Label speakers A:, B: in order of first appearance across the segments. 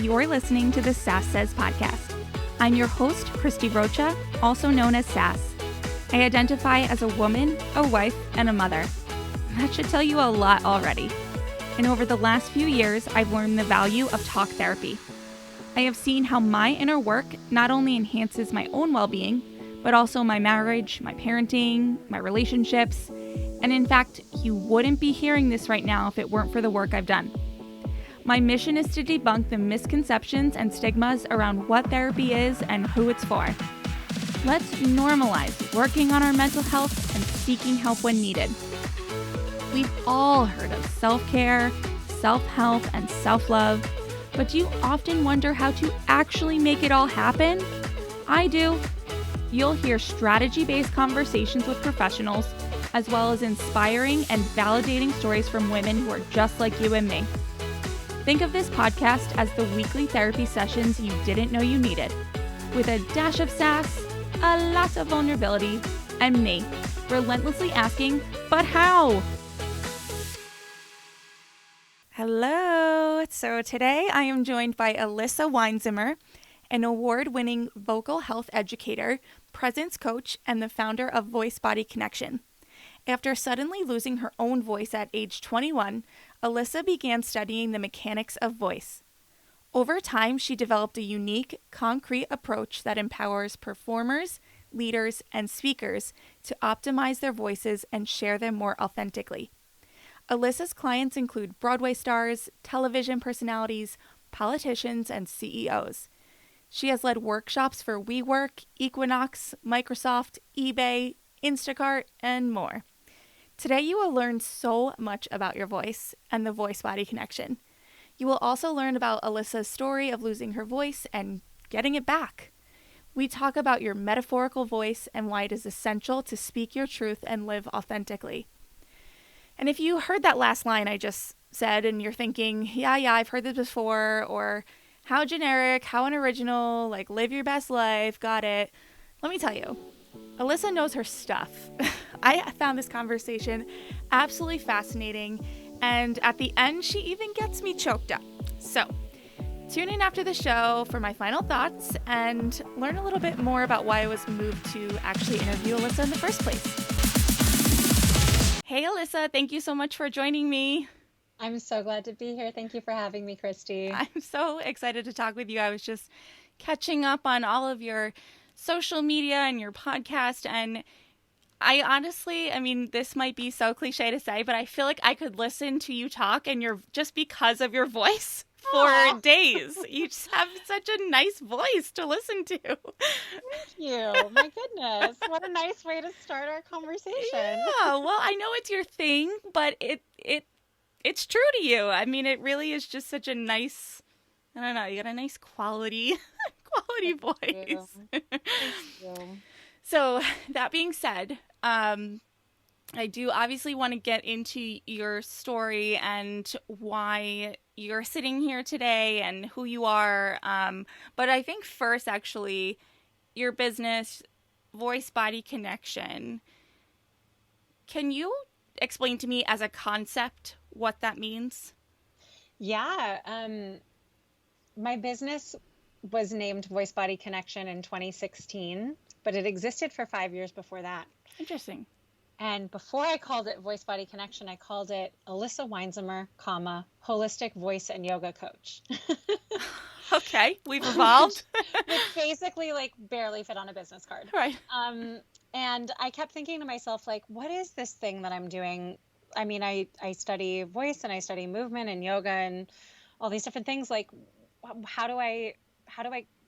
A: You're listening to the Sass Says podcast. I'm your host, Christy Rocha, also known as Sass. I identify as a woman, a wife, and a mother. That should tell you a lot already. And over the last few years, I've learned the value of talk therapy. I have seen how my inner work not only enhances my own well-being, but also my marriage, my parenting, my relationships. And in fact, you wouldn't be hearing this right now if it weren't for the work I've done. My mission is to debunk the misconceptions and stigmas around what therapy is and who it's for. Let's normalize working on our mental health and seeking help when needed. We've all heard of self-care, self-help, and self-love, but do you often wonder how to actually make it all happen? I do. You'll hear strategy-based conversations with professionals, as well as inspiring and validating stories from women who are just like you and me. Think of this podcast as the weekly therapy sessions you didn't know you needed, with a dash of sass, a lot of vulnerability, and me, relentlessly asking, but how? Hello! So today I am joined by Elissa Weinzimmer, an award-winning vocal health educator, presence coach, and the founder of Voice Body Connection. After suddenly losing her own voice at age 21, Elissa began studying the mechanics of voice. Over time, she developed a unique, concrete approach that empowers performers, leaders, and speakers to optimize their voices and share them more authentically. Elissa's clients include Broadway stars, television personalities, politicians, and CEOs. She has led workshops for WeWork, Equinox, Microsoft, eBay, Instacart, and more. Today you will learn so much about your voice and the voice-body connection. You will also learn about Elissa's story of losing her voice and getting it back. We talk about your metaphorical voice and why it is essential to speak your truth and live authentically. And if you heard that last line I just said and you're thinking, yeah, I've heard this before, or how generic, how unoriginal, like live your best life, got it. Let me tell you, Elissa knows her stuff. I found this conversation absolutely fascinating, and at the end, she even gets me choked up. So, tune in after the show for my final thoughts and learn a little bit more about why I was moved to actually interview Elissa in the first place. Hey, Elissa, thank you so much for joining me.
B: I'm so glad to be here. Thank you for having me, Christy.
A: I'm so excited to talk with you. I was just catching up on all of your social media and your podcast, and I honestly, this might be so cliche to say, but I feel like I could listen to you talk and just because of your voice for days. You just have such a nice voice to listen to.
B: Thank you. My goodness. What a nice way to start our conversation.
A: Yeah, well, I know it's your thing, but it's true to you. It really is just such a nice, I don't know, you got a nice quality voice.
B: Thank you.
A: So that being said, I do obviously want to get into your story and why you're sitting here today and who you are. But I think first, actually, your business, Voice Body Connection. Can you explain to me as a concept what that means?
B: Yeah. My business was named Voice Body Connection in 2016, but it existed for 5 years before that.
A: Interesting.
B: And before I called it Voice Body Connection, I called it Elissa Weinzimmer, Holistic Voice and Yoga Coach.
A: Okay, we've evolved.
B: Which basically barely fit on a business card.
A: Right.
B: And I kept thinking to myself, what is this thing that I'm doing? I study voice and I study movement and yoga and all these different things. How do I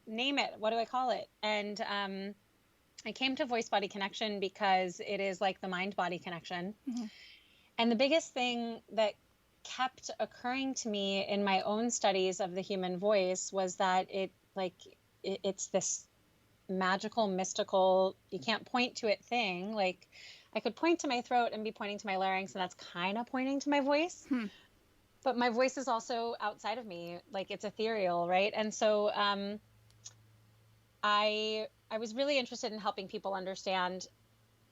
B: name it? What do I call it? And I came to Voice Body Connection because it is like the mind-body connection. Mm-hmm. And the biggest thing that kept occurring to me in my own studies of the human voice was that it's this magical, mystical, you can't point to it thing. I could point to my throat and be pointing to my larynx, and that's kind of pointing to my voice. But my voice is also outside of me, it's ethereal, right? And so I was really interested in helping people understand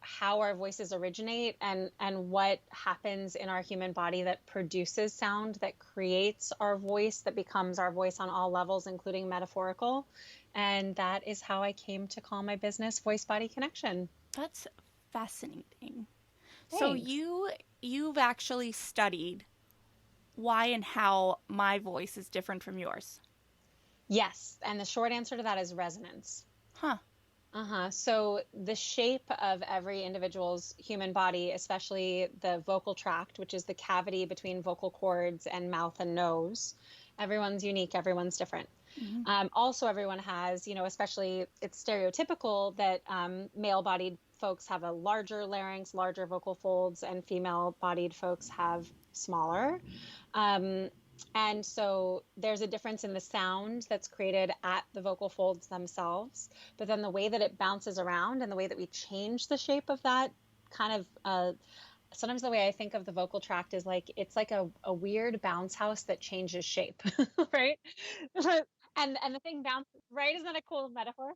B: how our voices originate and what happens in our human body that produces sound, that creates our voice, that becomes our voice on all levels, including metaphorical. And that is how I came to call my business Voice Body Connection.
A: That's fascinating. So
B: Thanks.
A: you've actually studied why and how my voice is different from yours.
B: Yes, and the short answer to that is resonance.
A: Huh.
B: Uh-huh. So the shape of every individual's human body, especially the vocal tract, which is the cavity between vocal cords and mouth and nose, everyone's unique, everyone's different.
A: Hmm.
B: Also, everyone has, especially it's stereotypical that male-bodied folks have a larger larynx, larger vocal folds, and female-bodied folks have smaller. Um, and so there's a difference in the sound that's created at the vocal folds themselves, but then the way that it bounces around and the way that we change the shape of that kind of sometimes the way I think of the vocal tract is like it's like a weird bounce house that changes shape, right? And the thing bounces, right? Isn't that a cool metaphor?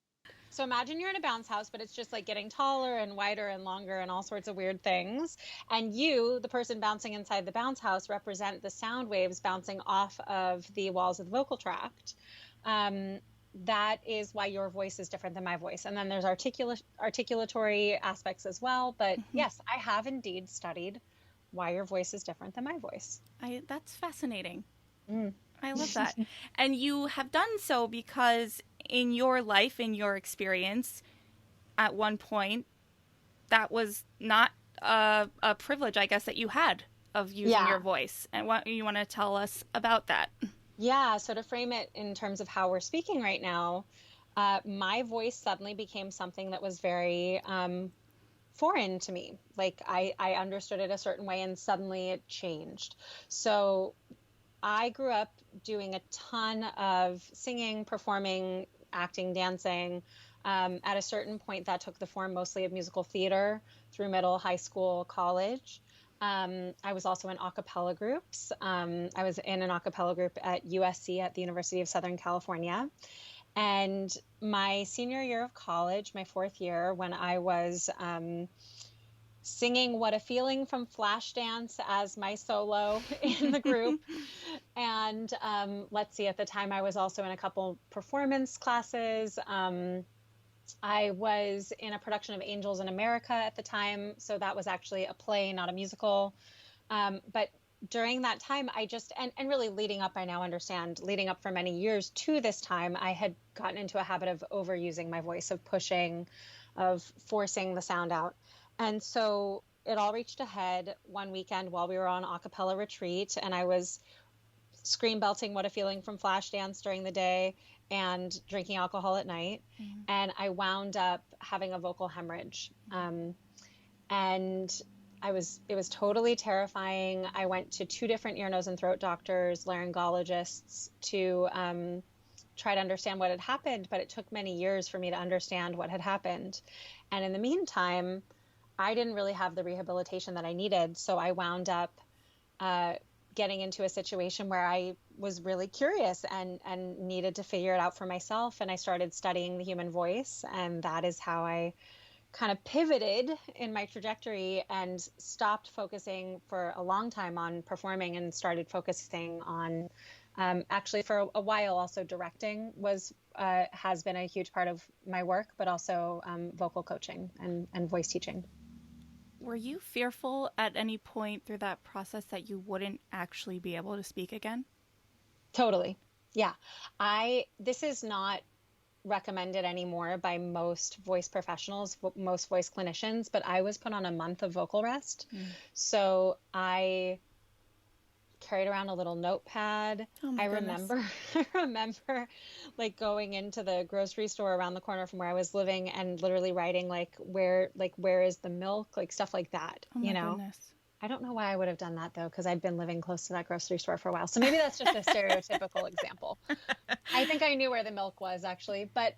B: So imagine you're in a bounce house, but it's just like getting taller and wider and longer and all sorts of weird things. And you, the person bouncing inside the bounce house, represent the sound waves bouncing off of the walls of the vocal tract. Um, that is why your voice is different than my voice. And then there's articulatory aspects as well. But
A: Hmm.
B: yes, I have indeed studied why your voice is different than my voice.
A: That's fascinating.
B: Mm.
A: I love that. And you have done so because in your life, in your experience, at one point, that was not a privilege, I guess, that you had of using your
B: Yeah.
A: voice. And what you want to tell us about that?
B: Yeah. So to frame it in terms of how we're speaking right now, my voice suddenly became something that was very foreign to me. Like I understood it a certain way and suddenly it changed. So I grew up doing a ton of singing, performing, acting, dancing. At a certain point, that took the form mostly of musical theater through middle, high school, college. I was also in a cappella groups. I was in an a cappella group at USC at the University of Southern California. And my senior year of college, my fourth year, when I was singing What a Feeling from Flashdance as my solo in the group. And let's see, at the time I was also in a couple performance classes. I was in a production of Angels in America at the time. So that was actually a play, not a musical. But during that time, I just, and really leading up, I now understand, leading up for many years to this time, I had gotten into a habit of overusing my voice, of pushing, of forcing the sound out. And so it all reached a head one weekend while we were on a cappella retreat, and I was scream belting What a Feeling from Flashdance during the day and drinking alcohol at night.
A: Mm-hmm.
B: And I wound up having a vocal hemorrhage. And it was totally terrifying. I went to two different ear, nose, and throat doctors, laryngologists, to try to understand what had happened, but it took many years for me to understand what had happened. And in the meantime, I didn't really have the rehabilitation that I needed. So I wound up uh, getting into a situation where I was really curious and needed to figure it out for myself. And I started studying the human voice, and that is how I kind of pivoted in my trajectory and stopped focusing for a long time on performing and started focusing on actually for a while also directing was has been a huge part of my work, but also vocal coaching and voice teaching.
A: Were you fearful at any point through that process that you wouldn't actually be able to speak again?
B: Totally. Yeah. This is not recommended anymore by most voice professionals, most voice clinicians, but I was put on a month of vocal rest.
A: Mm.
B: So I carried around a little notepad.
A: Oh my
B: I
A: goodness.
B: remember, I remember like going into the grocery store around the corner from where I was living and literally writing where is the milk, like stuff like that,
A: Oh my goodness.
B: I don't know why I would have done that though, because I'd been living close to that grocery store for a while. So maybe that's just a stereotypical example. I think I knew where the milk was actually, but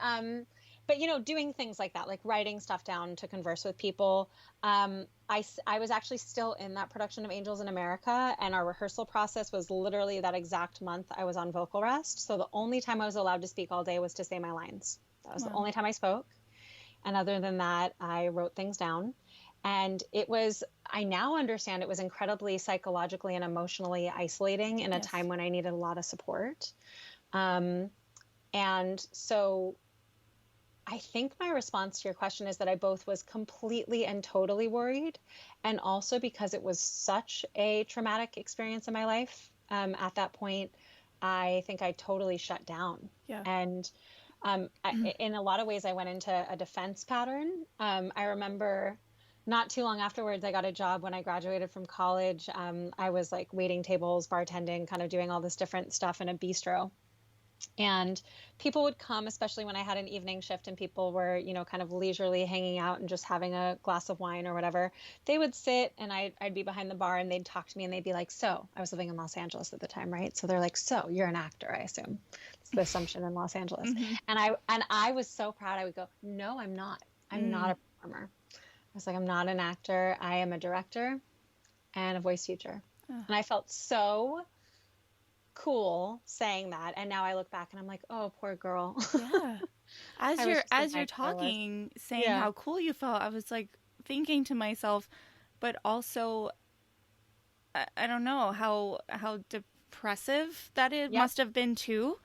B: doing things like that, like writing stuff down to converse with people. I was actually still in that production of Angels in America, and our rehearsal process was literally that exact month I was on vocal rest. So the only time I was allowed to speak all day was to say my lines. That was the
A: Wow.
B: only time I spoke. And other than that, I wrote things down. And I now understand it was incredibly psychologically and emotionally isolating in a
A: Yes.
B: time when I needed a lot of support. Um, and so I think my response to your question is that I both was completely and totally worried, and also because it was such a traumatic experience in my life, at that point, I think I totally shut down.
A: Yeah.
B: And in a lot of ways, I went into a defense pattern. I remember not too long afterwards, I got a job when I graduated from college. I was like waiting tables, bartending, kind of doing all this different stuff in a bistro. And people would come, especially when I had an evening shift and people were, kind of leisurely hanging out and just having a glass of wine or whatever. They would sit and I'd be behind the bar and they'd talk to me and they'd be like, so I was living in Los Angeles at the time, right? So they're like, so you're an actor, I assume. It's the assumption in Los Angeles.
A: Mm-hmm.
B: And I was so proud. I would go, no, I'm not. I'm not a performer. I was like, I'm not an actor. I am a director and a voice teacher.
A: Oh.
B: And I felt so cool saying that, and now I look back and I'm like, oh, poor girl.
A: Yeah.
B: I wish
A: As
B: I
A: you're
B: was.
A: talking, saying
B: Yeah.
A: how cool you felt, I was like thinking to myself, but also I don't know how depressive that it
B: Yep.
A: must have been too,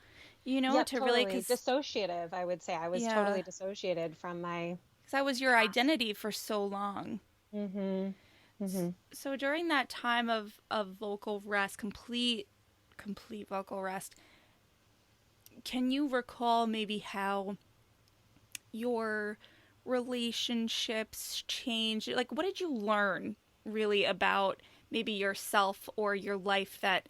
B: Yep,
A: to really,
B: totally dissociative. I would say I was
A: yeah,
B: totally dissociated from my
A: because that was your
B: past.
A: identity for so long.
B: Mm-hmm. Mm-hmm.
A: So during that time of vocal rest, complete vocal rest, can you recall maybe how your relationships changed? Like, what did you learn really about maybe yourself or your life that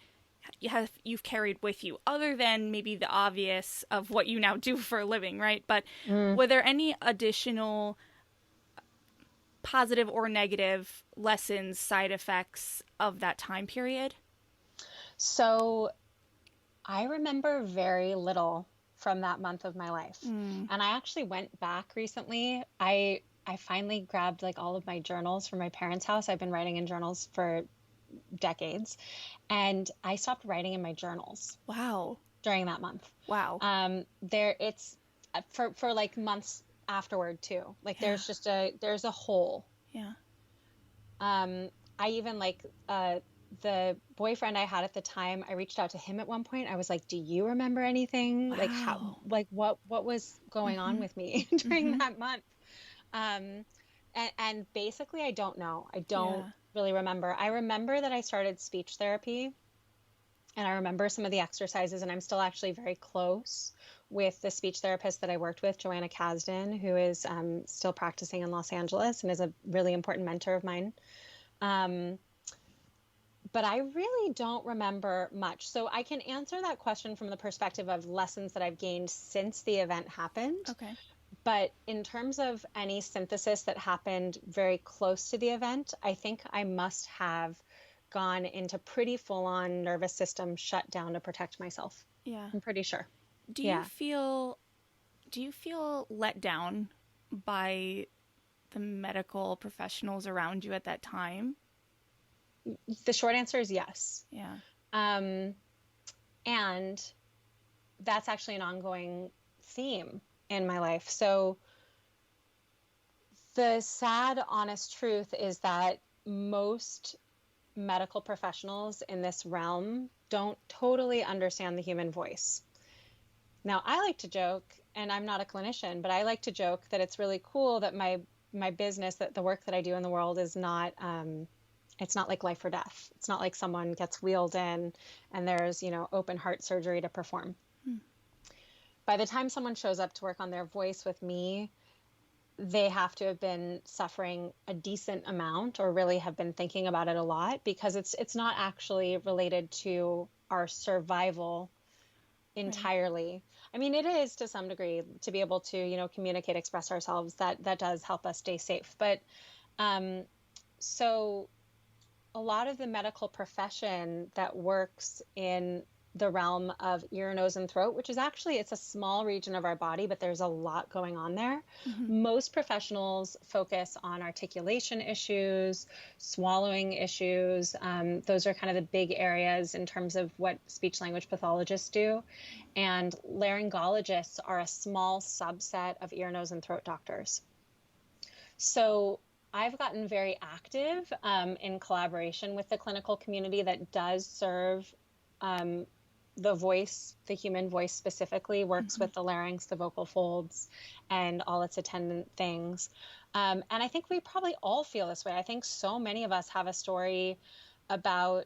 A: you've carried with you, other than maybe the obvious of what you now do for a living, right? But
B: Mm.
A: were there any additional positive or negative lessons, side effects of that time period?
B: So I remember very little from that month of my life.
A: Mm.
B: And I actually went back recently. I finally grabbed like all of my journals from my parents' house. I've been writing in journals for decades, and I stopped writing in my journals
A: Wow.
B: during that month.
A: Wow.
B: There it's for like months afterward too. Like
A: Yeah.
B: there's a hole.
A: Yeah.
B: I even like the boyfriend I had at the time, I reached out to him at one point. I was like, "Do you remember anything? Like how
A: Wow.
B: like what was going on
A: Mm-hmm.
B: with me during
A: Mm-hmm.
B: that month?" Um, and basically I don't know. I don't
A: Yeah.
B: really remember. I remember that I started speech therapy, and I remember some of the exercises, and I'm still actually very close with the speech therapist that I worked with, Joanna Kasdan, who is still practicing in Los Angeles and is a really important mentor of mine. Um, but I really don't remember much. So I can answer that question from the perspective of lessons that I've gained since the event happened.
A: Okay.
B: But in terms of any synthesis that happened very close to the event, I think I must have gone into pretty full on nervous system shutdown to protect myself.
A: Yeah.
B: I'm pretty sure.
A: Do you
B: Yeah.
A: feel do you feel let down by the medical professionals around you at that time?
B: The short answer is yes.
A: Yeah.
B: Um, and that's actually an ongoing theme in my life. So the sad, honest truth is that most medical professionals in this realm don't totally understand the human voice. Now, I like to joke, and I'm not a clinician, but I like to joke that it's really cool that my business, that the work that I do in the world is not it's not like life or death. It's not like someone gets wheeled in and there's, open heart surgery to perform.
A: Hmm.
B: By the time someone shows up to work on their voice with me, they have to have been suffering a decent amount or really have been thinking about it a lot, because it's not actually related to our survival
A: Right.
B: entirely. I mean, it is to some degree to be able to, communicate, express ourselves. That does help us stay safe. But so a lot of the medical profession that works in the realm of ear, nose, and throat, which is actually, it's a small region of our body, but there's a lot going on there.
A: Mm-hmm.
B: Most professionals focus on articulation issues, swallowing issues. Those are kind of the big areas in terms of what speech language pathologists do. And laryngologists are a small subset of ear, nose, and throat doctors. So I've gotten very active in collaboration with the clinical community that does serve um, the voice, the human voice specifically, works
A: Mm-hmm.
B: with the larynx, the vocal folds, and all its attendant things. And I think we probably all feel this way. I think so many of us have a story about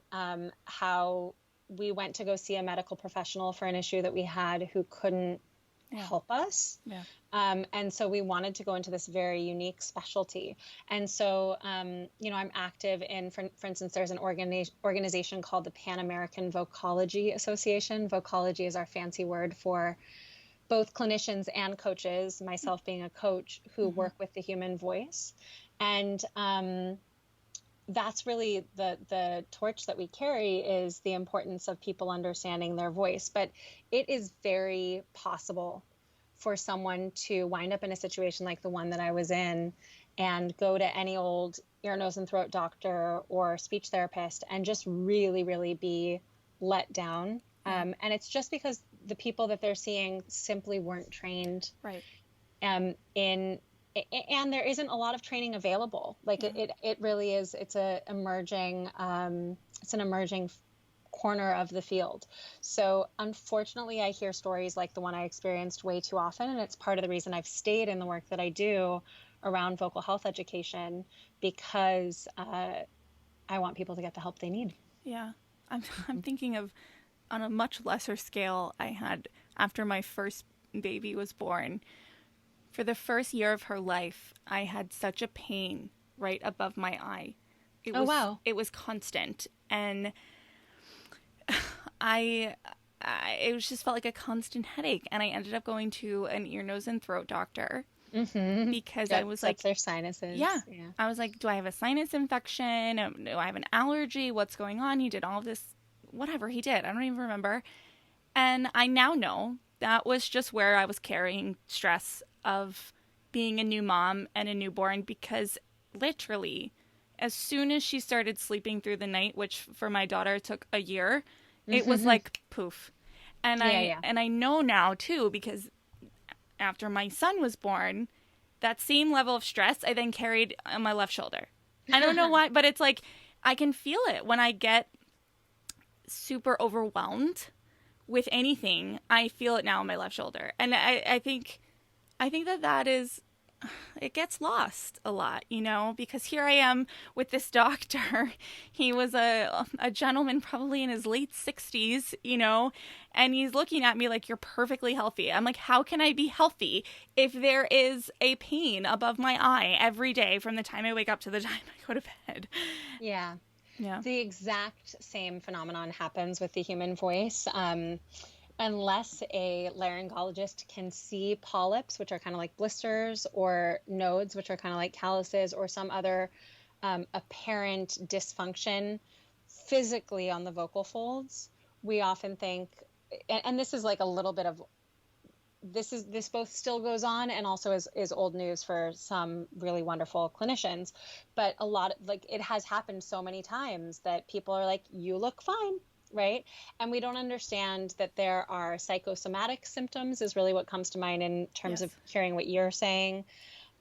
B: how we went to go see a medical professional for an issue that we had who couldn't
A: Yeah.
B: help us.
A: Yeah.
B: And so we wanted to go into this very unique specialty. And so, I'm active in, for instance, there's an organization called the Pan American Vocology Association. Vocology is our fancy word for both clinicians and coaches, myself being a coach, who
A: Mm-hmm.
B: work with the human voice. And that's really the torch that we carry, is the importance of people understanding their voice. But it is very possible for someone to wind up in a situation like the one that I was in and go to any old ear, nose, and throat doctor or speech therapist and just really, really be let down.
A: Yeah.
B: And it's just because the people that they're seeing simply weren't trained
A: Right.
B: in, and there isn't a lot of training available. Like
A: Yeah.
B: it really is. It's an emerging corner of the field. So unfortunately, I hear stories like the one I experienced way too often. And it's part of the reason I've stayed in the work that I do around vocal health education, because I want people to get the help they need.
A: Yeah. I'm thinking of, on a much lesser scale, I had, after my first baby was born, for the first year of her life, I had such a pain right above my eye. It
B: Oh,
A: was
B: wow.
A: it was constant, and I, it was just felt like a constant headache, and I ended up going to an ear, nose, and throat doctor
B: Mm-hmm.
A: because I
B: Yep,
A: was
B: that's
A: like,
B: their sinuses.
A: yeah,
B: Yeah.
A: I was like, do I have a sinus infection? Do I have an allergy? What's going on? He did all of this, whatever he did, I don't even remember, and I now know that was just where I was carrying stress of being a new mom and a newborn, because literally, as soon as she started sleeping through the night, which for my daughter took a year, it was
B: Mm-hmm.
A: like poof. And
B: Yeah,
A: I
B: yeah.
A: and I know now too, because after my son was born, that same level of stress I then carried on my left shoulder. I don't know why, but it's like I can feel it when I get super overwhelmed with anything. I feel it now on my left shoulder, and I think that is, it gets lost a lot, because here I am with this doctor. He was a gentleman probably in his late 60s, and he's looking at me like, you're perfectly healthy. I'm like, how can I be healthy if there is a pain above my eye every day from the time I wake up to the time I go to bed?
B: Yeah.
A: Yeah.
B: The exact same phenomenon happens with the human voice. Unless a laryngologist can see polyps, which are kind of like blisters, or nodes, which are kind of like calluses, or some other apparent dysfunction physically on the vocal folds, we often think, and this is like a little bit of, this both still goes on and also is old news for some really wonderful clinicians, but a lot of, like, it has happened so many times that people are like, you look fine, right? And we don't understand that there are psychosomatic symptoms, is really what comes to mind in terms
A: Yes.
B: of hearing what you're saying.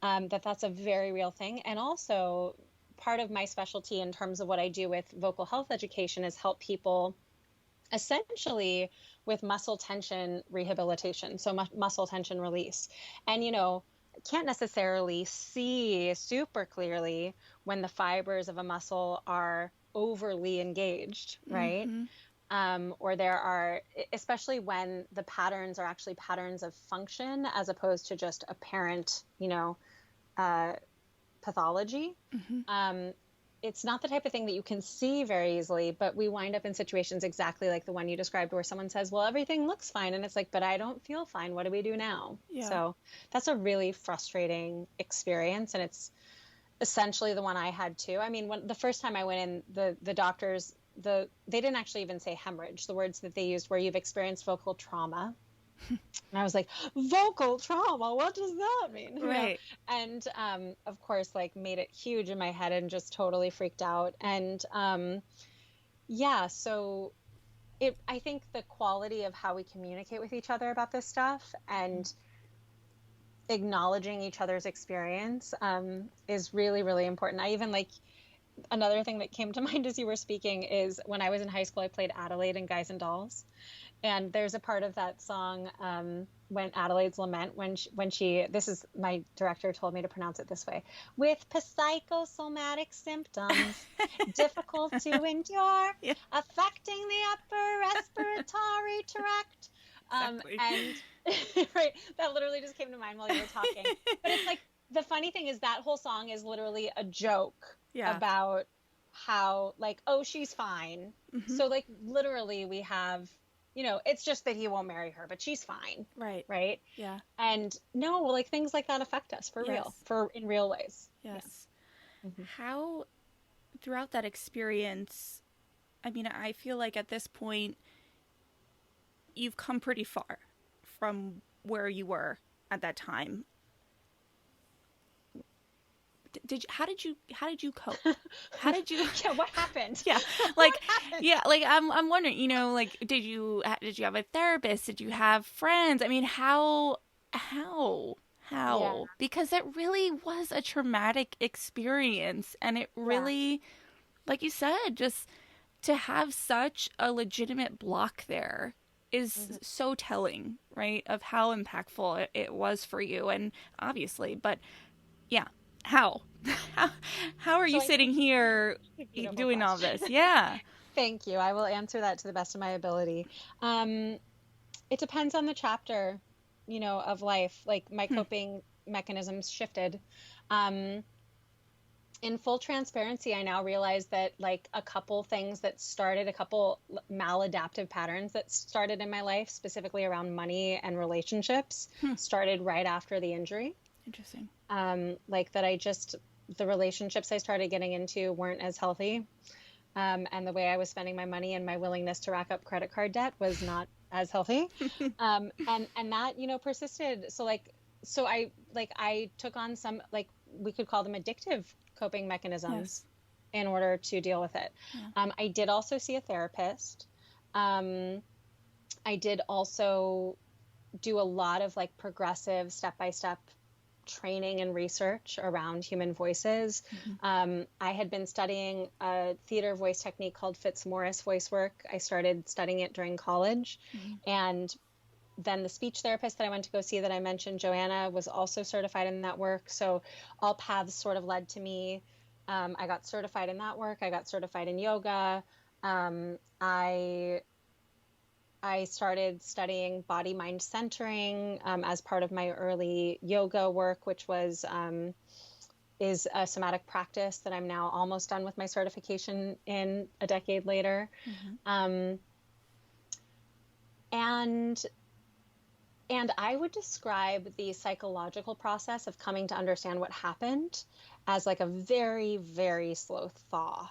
B: That's a very real thing. And also, part of my specialty in terms of what I do with vocal health education is help people essentially with muscle tension rehabilitation, so muscle tension release. And can't necessarily see super clearly when the fibers of a muscle are overly engaged, right?
A: Mm-hmm.
B: Or there are, especially when the patterns are actually patterns of function as opposed to just apparent, uh, pathology.
A: Mm-hmm.
B: It's not the type of thing that you can see very easily, but we wind up in situations exactly like the one you described, where someone says, well, everything looks fine. And it's like, but I don't feel fine. What do we do now?
A: Yeah.
B: So that's a really frustrating experience. And it's essentially the one I had too. I mean, when the first time I went in, the doctors, they didn't actually even say hemorrhage. The words that they used were, you've experienced vocal trauma. And I was like, vocal trauma, what does that mean?
A: Right.
B: And of course, like, made it huge in my head and just totally freaked out. And yeah, so I think the quality of how we communicate with each other about this stuff, and acknowledging each other's experience is really, really important. I even like, another thing that came to mind as you were speaking is when I was in high school, I played Adelaide in Guys and Dolls. And there's a part of that song when Adelaide's lament, when she, this is, my director told me to pronounce it this way, with psychosomatic symptoms, difficult to endure,
A: Yeah.
B: affecting the upper respiratory tract.
A: Exactly.
B: And right, that literally just came to mind while you were talking. But it's like, the funny thing is that whole song is literally a joke about how, like, oh, she's fine.
A: Mm-hmm.
B: So, like, literally we have, you know, it's just that he won't marry her, but she's fine.
A: Right.
B: Right.
A: Yeah.
B: And no, like, things like that affect us for real, in real ways.
A: Yes.
B: Yeah. Mm-hmm.
A: How, throughout that experience, I mean, I feel like at this point, you've come pretty far from where you were at that time. How did you cope? How did you
B: Yeah, what happened?
A: Yeah. Like happened? Yeah, like I'm wondering, you know, like did you have a therapist? Did you have friends? I mean, how
B: Yeah.
A: because it really was a traumatic experience, and it really like you said, just to have such a legitimate block there is so telling, right? Of how impactful it was for you, and obviously, but yeah. How? How are you sitting here doing
B: question.
A: all this? Yeah.
B: Thank you. I will answer that to the best of my ability. It depends on the chapter, you know, of life. Like, my coping mechanisms shifted. In full transparency, I now realize that, like, a couple things that started, a couple maladaptive patterns that started in my life, specifically around money and relationships, started right after the injury.
A: Interesting.
B: Like, that the relationships I started getting into weren't as healthy. And the way I was spending my money and my willingness to rack up credit card debt was not as healthy. And that, you know, persisted. So I took on some, like, we could call them addictive coping mechanisms in order to deal with it. Yeah. I did also see a therapist. I did also do a lot of, like, progressive step-by-step training and research around human voices. I had been studying a theater voice technique called Fitzmaurice voice work. I started studying it during college. And then the speech therapist that I went to go see that I mentioned, Joanna, was also certified in that work. So all paths sort of led to me. I got certified in that work. I got certified in yoga. I started studying body-mind centering as part of my early yoga work, which is a somatic practice that I'm now almost done with my certification in a decade later. And I would describe the psychological process of coming to understand what happened as, like, a very, very slow thaw.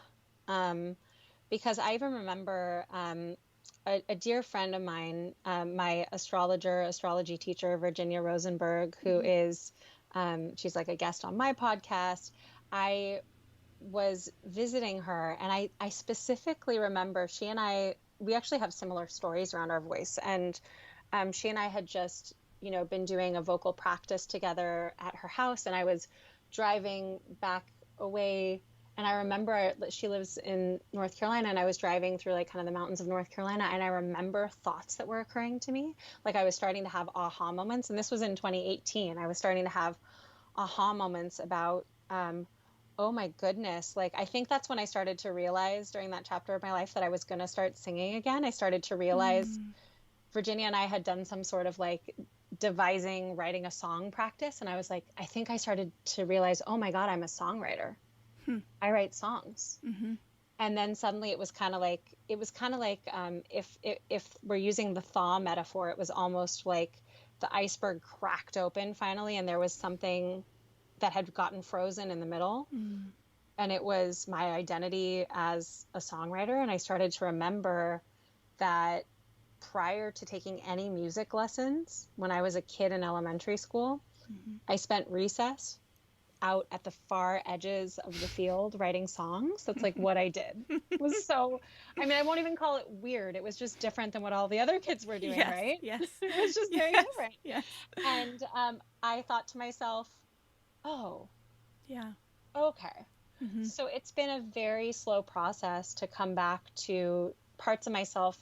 B: Because I even remember a dear friend of mine, my astrology teacher, Virginia Rosenberg, who is, she's like a guest on my podcast. I was visiting her, and I specifically remember we actually have similar stories around our voice. And she and I had just, you know, been doing a vocal practice together at her house, and I was driving back away. And I remember she lives in North Carolina, and I was driving through, like, kind of the mountains of North Carolina, and I remember thoughts that were occurring to me. Like, I was starting to have aha moments, and this was in 2018. I was starting to have aha moments about, oh my goodness. Like, I think that's when I started to realize during that chapter of my life that I was going to start singing again. I started to realize Virginia and I had done some sort of, like, writing a song practice. And I was like, I think I started to realize, oh my God, I'm a songwriter. I write songs. And then suddenly it was kind of like, if we're using the thaw metaphor, it was almost like the iceberg cracked open finally, and there was something that had gotten frozen in the middle. And it was my identity as a songwriter. And I started to remember that prior to taking any music lessons, when I was a kid in elementary school, I spent recess out at the far edges of the field writing songs. That's like what I did. It was so, I mean, I won't even call it weird. It was just different than what all the other kids were doing,
A: Yes,
B: right?
A: yes,
B: It was just very
A: yes,
B: different.
A: yes.
B: And I thought to myself, oh,
A: Yeah.
B: okay.
A: Mm-hmm.
B: So it's been a very slow process to come back to parts of myself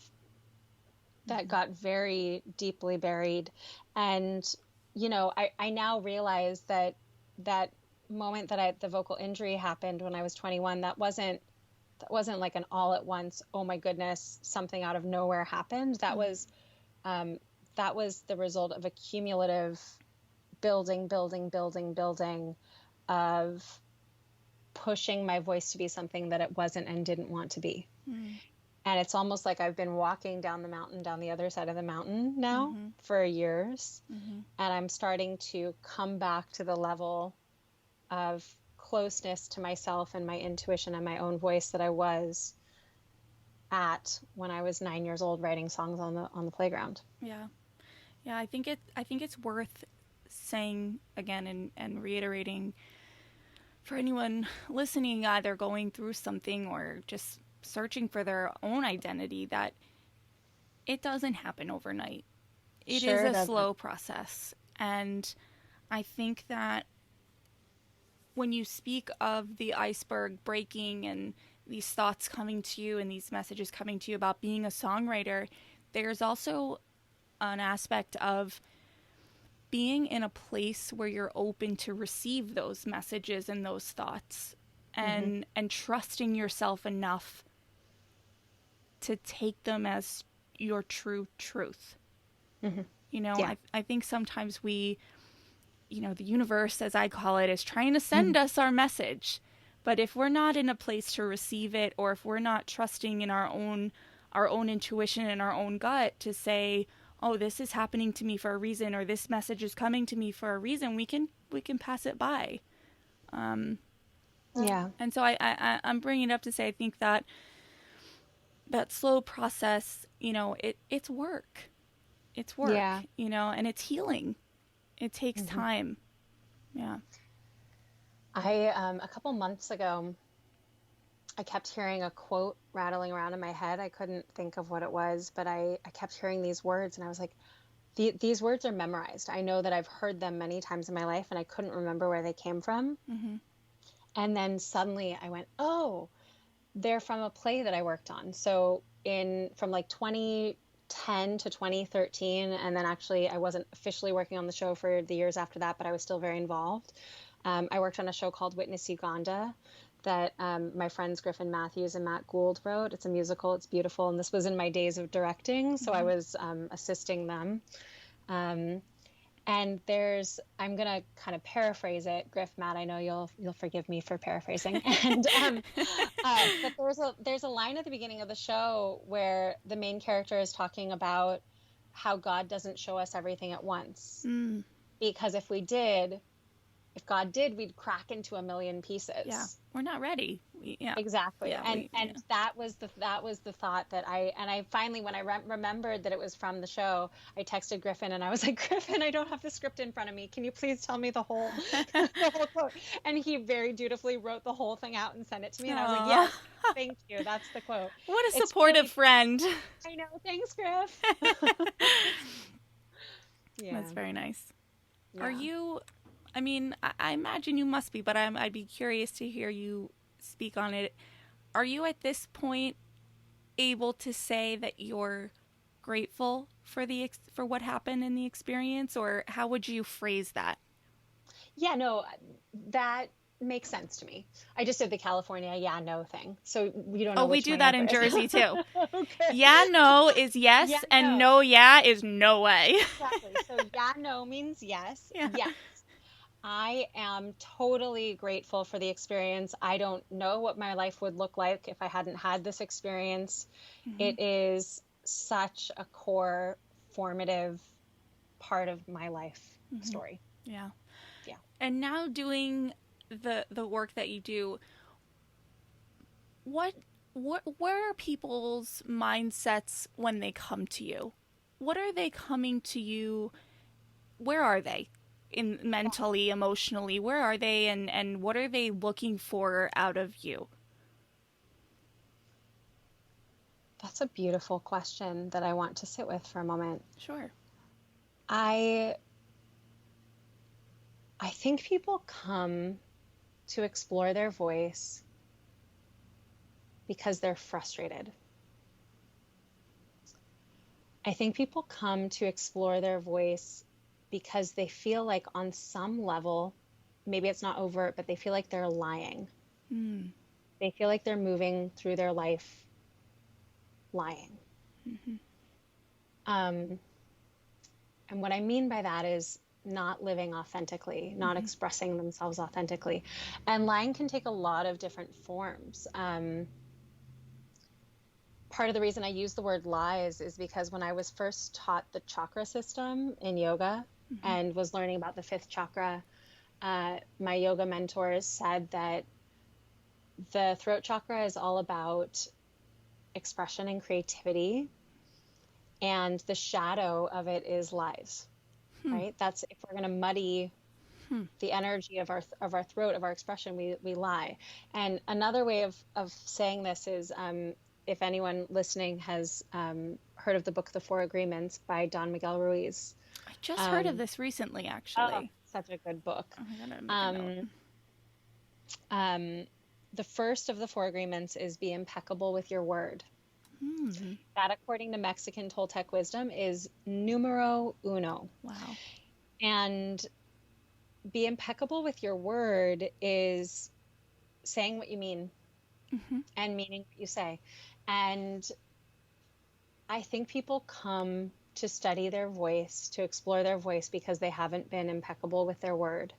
B: that got very deeply buried. And, I now realize that that moment that the vocal injury happened when I was 21, that wasn't like an all at once, oh my goodness, something out of nowhere happened. That was the result of a cumulative building of pushing my voice to be something that it wasn't and didn't want to be. And it's almost like I've been walking down the other side of the mountain now for years. And I'm starting to come back to the level of closeness to myself and my intuition and my own voice that I was at when I was 9 years old writing songs on the playground.
A: Yeah. Yeah, I think it's worth saying again and reiterating for anyone listening, either going through something or just searching for their own identity, that it doesn't happen overnight. It
B: Sure
A: is a
B: doesn't.
A: slow process. And I think that when you speak of the iceberg breaking and these thoughts coming to you and these messages coming to you about being a songwriter, there's also an aspect of being in a place where you're open to receive those messages and those thoughts, and trusting yourself enough to take them as your true truth.
B: Yeah.
A: I think sometimes we, the universe, as I call it, is trying to send us our message. But if we're not in a place to receive it, or if we're not trusting in our own intuition and our own gut to say, oh, this is happening to me for a reason, or this message is coming to me for a reason, we can pass it by.
B: Yeah.
A: And so I'm bringing it up to say, I think that slow process, it's work. It's work,
B: Yeah.
A: And it's healing. It takes time. Yeah.
B: A couple months ago, I kept hearing a quote rattling around in my head. I couldn't think of what it was, but I kept hearing these words, and I was like, these words are memorized. I know that I've heard them many times in my life, and I couldn't remember where they came from. And then suddenly I went, oh, they're from a play that I worked on. So from like 2010 to 2013, and then actually I wasn't officially working on the show for the years after that, but I was still very involved. I worked on a show called Witness Uganda that my friends Griffin Matthews and Matt Gould wrote. It's a musical. It's beautiful. And this was in my days of directing, so I was assisting them. And I'm going to kind of paraphrase it. Griff, Matt, I know you'll forgive me for paraphrasing. And but there's a line at the beginning of the show where the main character is talking about how God doesn't show us everything at once. Because if God did, we'd crack into a million pieces.
A: Yeah, we're not ready. Yeah,
B: exactly.
A: Yeah,
B: and that was the thought that I finally, when I remembered that it was from the show, I texted Griffin and I was like, Griffin, I don't have the script in front of me. Can you please tell me the whole quote? And he very dutifully wrote the whole thing out and sent it to me. And I was like, yes, thank you. That's the quote.
A: What a supportive friend.
B: I know. Thanks, Griff.
A: Yeah, that's very nice.
B: Yeah.
A: Are you? I mean, I imagine you must be, but I'd be curious to hear you speak on it. Are you at this point able to say that you're grateful for what happened in the experience, or how would you phrase that?
B: Yeah, no, that makes sense to me. I just did the California yeah, no thing. So we don't know.
A: Oh, we do that in Jersey too.
B: Okay.
A: Yeah, no is yes,
B: yeah,
A: and no, yeah is no way.
B: Exactly. So yeah, no means yes.
A: Yeah.
B: Yes. I am totally grateful for the experience. I don't know what my life would look like if I hadn't had this experience. It is such a core formative part of my life story.
A: Yeah.
B: Yeah.
A: And now doing the work that you do, where are people's mindsets when they come to you? What are they coming to you? Where are they? in mentally, emotionally? Where are they, and what are they looking for out of you?
B: That's a beautiful question that I want to sit with for a moment.
A: Sure.
B: I I think people come to explore their voice because they're frustrated. I think people come to explore their voice because they feel like on some level, maybe it's not overt, but they feel like they're lying.
A: Mm.
B: They feel like they're moving through their life lying.
A: Mm-hmm.
B: Um, and what I mean by that is not living authentically, not
A: Mm-hmm.
B: expressing themselves authentically. And lying can take a lot of different forms. Part of the reason I use the word lies is because when I was first taught the chakra system in yoga
A: Mm-hmm.
B: and was learning about the fifth chakra, my yoga mentors said that the throat chakra is all about expression and creativity, and the shadow of it is lies.
A: Hmm.
B: Right? That's if we're going to muddy
A: Hmm.
B: the energy of our throat, of our expression, we lie. And another way of saying this is, if anyone listening has heard of the book The Four Agreements by Don Miguel Ruiz.
A: I just heard of
B: um,
A: this recently,
B: oh,
A: actually.
B: such a good book.
A: Oh, I gotta make a note.
B: um, um, the first of the four agreements is be impeccable with your word.
A: Hmm.
B: That, according to Mexican Toltec wisdom, is numero uno.
A: Wow.
B: And be impeccable with your word is saying what you mean
A: Mm-hmm.
B: and meaning what you say. And I think people come to study their voice, to explore their voice, because they haven't been impeccable with their word.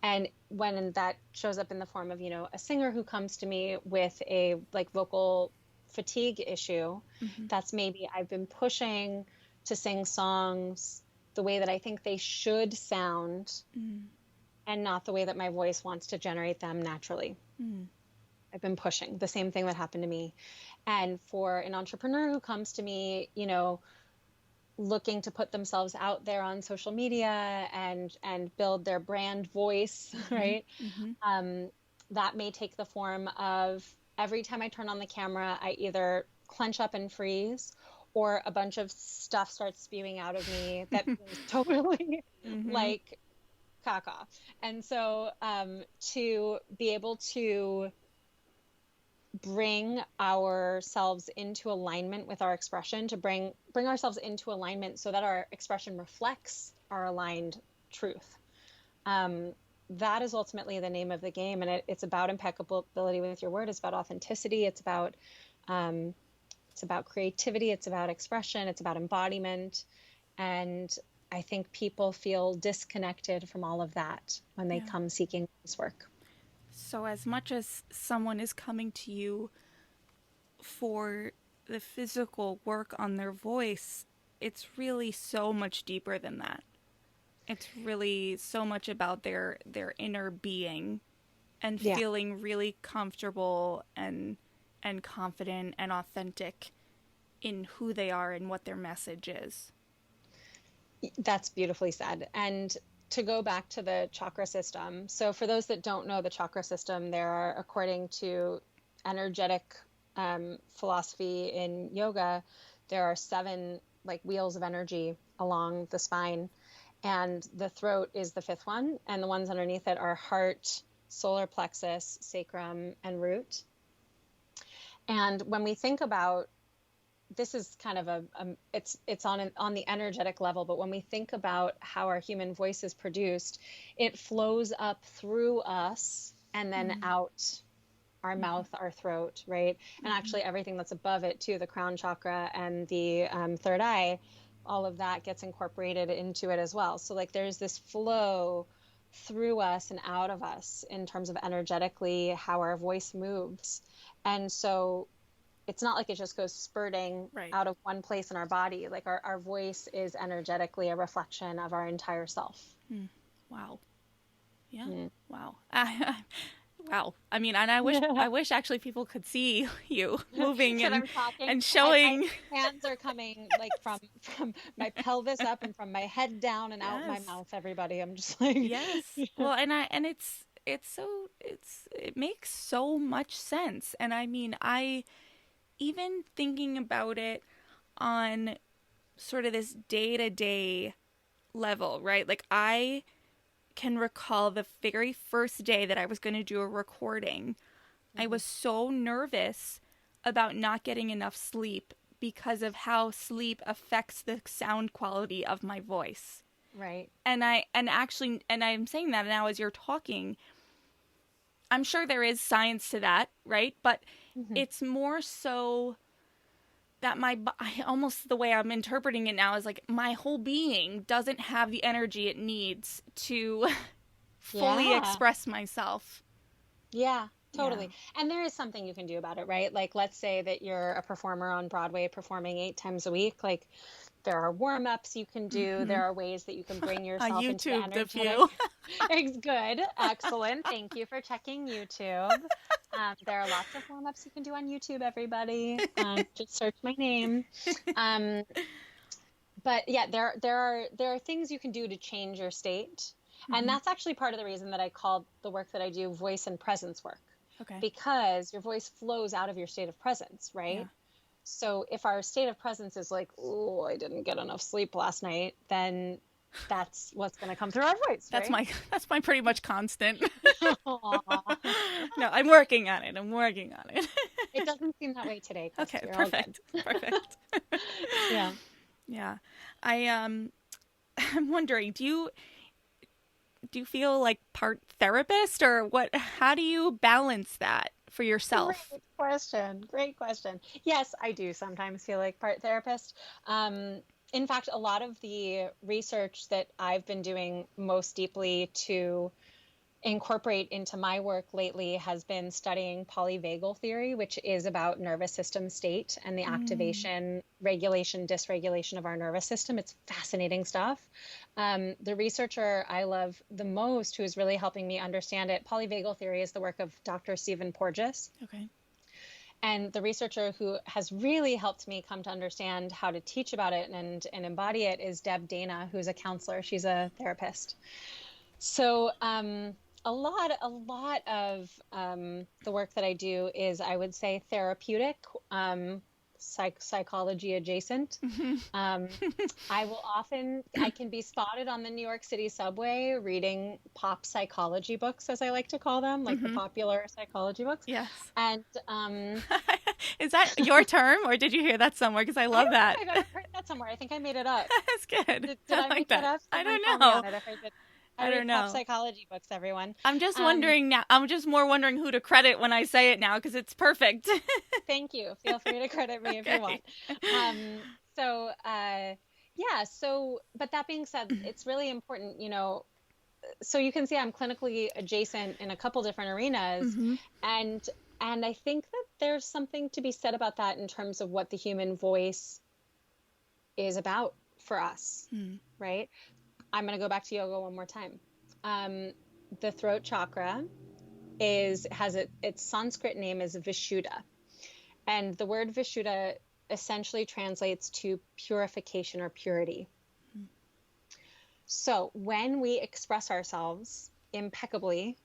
B: And when that shows up in the form of, a singer who comes to me with a like vocal fatigue issue,
A: Mm-hmm.
B: that's maybe I've been pushing to sing songs the way that I think they should sound
A: Mm.
B: and not the way that my voice wants to generate them naturally.
A: Mm.
B: I've been pushing the same thing that happened to me. And for an entrepreneur who comes to me, looking to put themselves out there on social media and build their brand voice,
A: Mm-hmm.
B: right?
A: Mm-hmm.
B: Um, that may take the form of every time I turn on the camera, I either clench up and freeze, or a bunch of stuff starts spewing out of me that feels totally
A: Mm-hmm.
B: like caca. And so to be able to bring ourselves into alignment with our expression, to bring ourselves into alignment so that our expression reflects our aligned truth. Um, that is ultimately the name of the game, and it's about impeccability with your word. It's about authenticity. Um, it's about creativity. It's about expression. It's about embodiment. And I think people feel disconnected from all of that when they
A: Yeah.
B: come seeking this work.
A: So, as much as someone is coming to you for the physical work on their voice, it's really so much deeper than that. It's really so much about their inner being and
B: Yeah.
A: feeling really comfortable and confident and authentic in who they are and what their message is.
B: That's beautifully said. And to go back to the chakra system, so for those that don't know the chakra system, there are, according to energetic philosophy in yoga, there are seven like wheels of energy along the spine, and the throat is the fifth one, and the ones underneath it are heart, solar plexus, sacrum, and root. And when we think about, this is kind of it's on the energetic level, but when we think about how our human voice is produced, it flows up through us and then
A: Mm-hmm.
B: out our mouth, our throat, right? And
A: Mm-hmm.
B: actually everything that's above it too, the crown chakra and the third eye, all of that gets incorporated into it as well. So like there's this flow through us and out of us in terms of energetically how our voice moves. And so it's not like it just goes spurting
A: Right.
B: out of one place in our body. Like our voice is energetically a reflection of our entire self.
A: Mm. Wow. Yeah.
B: Mm.
A: Wow. Wow. I mean, and I wish actually people could see you moving
B: That I'm talking.
A: and showing.
B: My hands are coming like from my pelvis up and from my head down and out my
A: Yes.
B: mouth, everybody. I'm just like,
A: Yes. Well, and it makes so much sense. And I mean, I even thinking about it on sort of this day-to-day level, right? Like I can recall the very first day that I was going to do a recording. I was so nervous about not getting enough sleep because of how sleep affects the sound quality of my voice.
B: right.
A: And I'm saying that now as you're talking, I'm sure there is science to that, right? But it's more so that almost the way I'm interpreting it now is like my whole being doesn't have the energy it needs to fully
B: Yeah.
A: express myself.
B: Yeah, totally. And there is something you can do about it, right? Like, let's say that you're a performer on Broadway performing 8 times a week. Like, there are warm-ups you can do. There are ways that you can bring
A: I
B: yourself into the
A: YouTubed a
B: energetic.
A: few.
B: It's good. Excellent. Thank you for checking YouTube. There are lots of warm-ups you can do on YouTube, everybody. Just search my name. But yeah, there are things you can do to change your state. And that's actually part of the reason that I called the work that I do voice and presence work.
A: Okay.
B: Because your voice flows out of your state of presence, right?
A: Yeah.
B: So if our state of presence is like, oh, I didn't get enough sleep last night, then that's what's going to come through our voice, right?
A: That's my pretty much constant.
B: Aw.
A: No, I'm working on it.
B: It doesn't seem that way today, Chris.
A: Okay,
B: You're all good.
A: perfect.
B: Yeah.
A: Yeah. I'm wondering, do you feel like part therapist or what? How do you balance that for yourself?
B: Great question. Yes, I do sometimes feel like part therapist. In fact, a lot of the research that I've been doing most deeply to incorporate into my work lately has been studying polyvagal theory, which is about nervous system state and the activation, regulation, dysregulation of our nervous system. It's fascinating stuff. The researcher I love the most, who is really helping me understand it, polyvagal theory is the work of Dr. Stephen Porges.
A: Okay.
B: And the researcher who has really helped me come to understand how to teach about it and embody it is Deb Dana, who's a counselor. She's a therapist. So a lot of the work that I do is, I would say, therapeutic, psychology adjacent. I can be spotted on the New York City subway reading pop psychology books, as I like to call them, like the popular psychology books.
A: Yes.
B: And
A: is that your term, or did you hear that somewhere? Because I love that.
B: I've heard that somewhere. I think I made it up.
A: That's good.
B: Did I
A: like
B: make
A: that.
B: that up?
A: I don't
B: Someone call me
A: know.
B: on it if I did.
A: I
B: read
A: don't know.
B: Pop psychology books, everyone.
A: I'm just wondering now. I'm just more wondering who to credit when I say it now, because it's perfect.
B: Thank you. Feel free to credit me if you want. But that being said, it's really important, so you can see I'm clinically adjacent in a couple different arenas. And I think that there's something to be said about that in terms of what the human voice is about for us, right? I'm going to go back to yoga one more time. The throat chakra has its Sanskrit name is Vishuddha. And the word Vishuddha essentially translates to purification or purity. So when we express ourselves impeccably,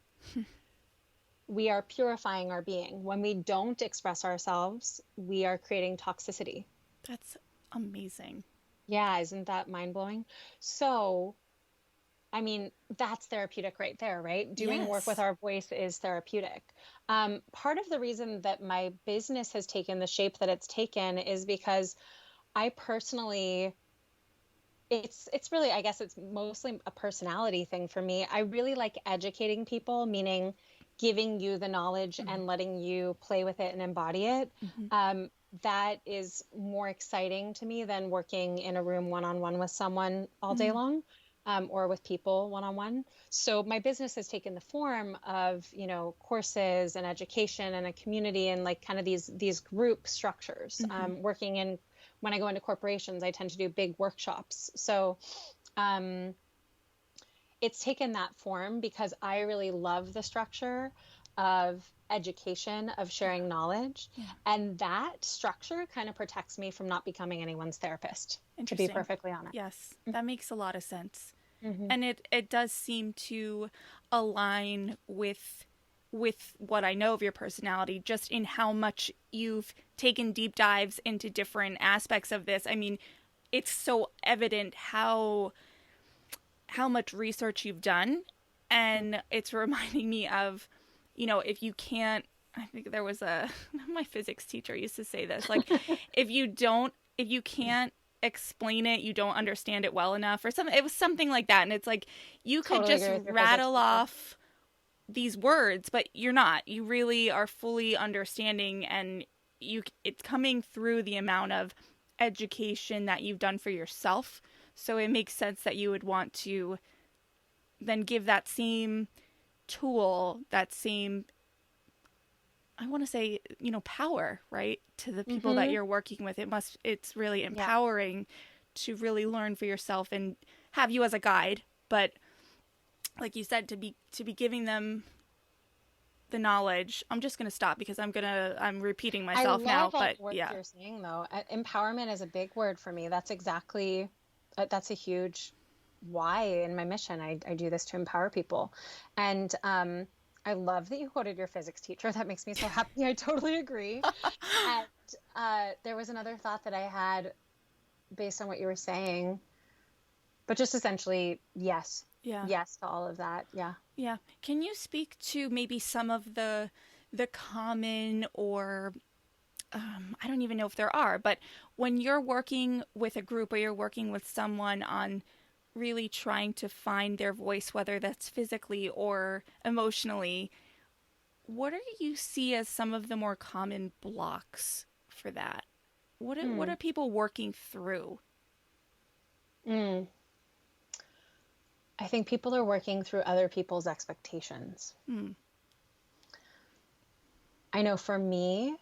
B: we are purifying our being. When we don't express ourselves, we are creating toxicity.
A: That's amazing.
B: Yeah, isn't that mind-blowing? So, I mean, that's therapeutic right there, right? Doing work with our voice is therapeutic. Part of the reason that my business has taken the shape that it's taken is because I personally, it's really, I guess it's mostly a personality thing for me. I really like educating people, meaning giving you the knowledge and letting you play with it and embody it. That is more exciting to me than working in a room one-on-one with someone all day long, or with people one-on-one. So my business has taken the form of, courses and education and a community and like kind of these group structures. When I go into corporations, I tend to do big workshops. So it's taken that form because I really love the structure. of education, of sharing knowledge.
A: Yeah.
B: And that structure kind of protects me from not becoming anyone's therapist, to be
A: Interesting.
B: perfectly honest.
A: Yes, that makes a lot of sense.
B: Mm-hmm.
A: And it does seem to align with what I know of your personality, just in how much you've taken deep dives into different aspects of this. I mean, it's so evident how much research you've done, and it's reminding me of, if you can't, I think there was my physics teacher used to say this, like, if you can't explain it, you don't understand it well enough, or something. It was something like that. And it's like, you could
B: Totally
A: just
B: agree with your physics
A: rattle
B: teacher.
A: off these words, but you're not. You really are fully understanding, and it's coming through the amount of education that you've done for yourself. So it makes sense that you would want to then give that same tool, that same, I want to say, power, right, to the people that
B: Mm-hmm.
A: you're working with. It's really
B: Yeah.
A: empowering to really learn for yourself and have you as a guide, but like you said, to be giving them the knowledge. I'm just going to stop because I'm repeating
B: I
A: myself now,
B: love all
A: but
B: the words
A: yeah.
B: you're saying, though. Empowerment is a big word for me. That's exactly, that's a huge why in my mission. I do this to empower people. And I love that you quoted your physics teacher. That makes me so happy. I totally agree. And there was another thought that I had based on what you were saying, but just essentially, yes.
A: Yeah.
B: Yes to all of that. Yeah.
A: Yeah. Can you speak to maybe some of the common, or I don't even know if there are, but when you're working with a group or you're working with someone on really trying to find their voice, whether that's physically or emotionally, what do you see as some of the more common blocks for that? What are people working through?
B: Mm. I think people are working through other people's expectations.
A: Hmm.
B: I know for me,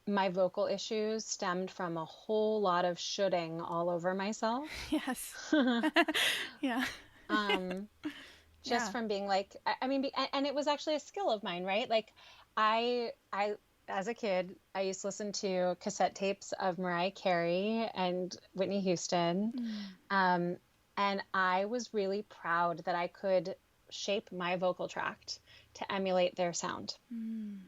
B: my vocal issues stemmed from a whole lot of shoulding all over myself.
A: Yes. Yeah.
B: um, just
A: Yeah.
B: from being like, I mean, and it was actually a skill of mine, right? Like, I, as a kid, I used to listen to cassette tapes of Mariah Carey and Whitney Houston.
A: Mm.
B: Um, and I was really proud that I could shape my vocal tract to emulate their sound
A: Mm.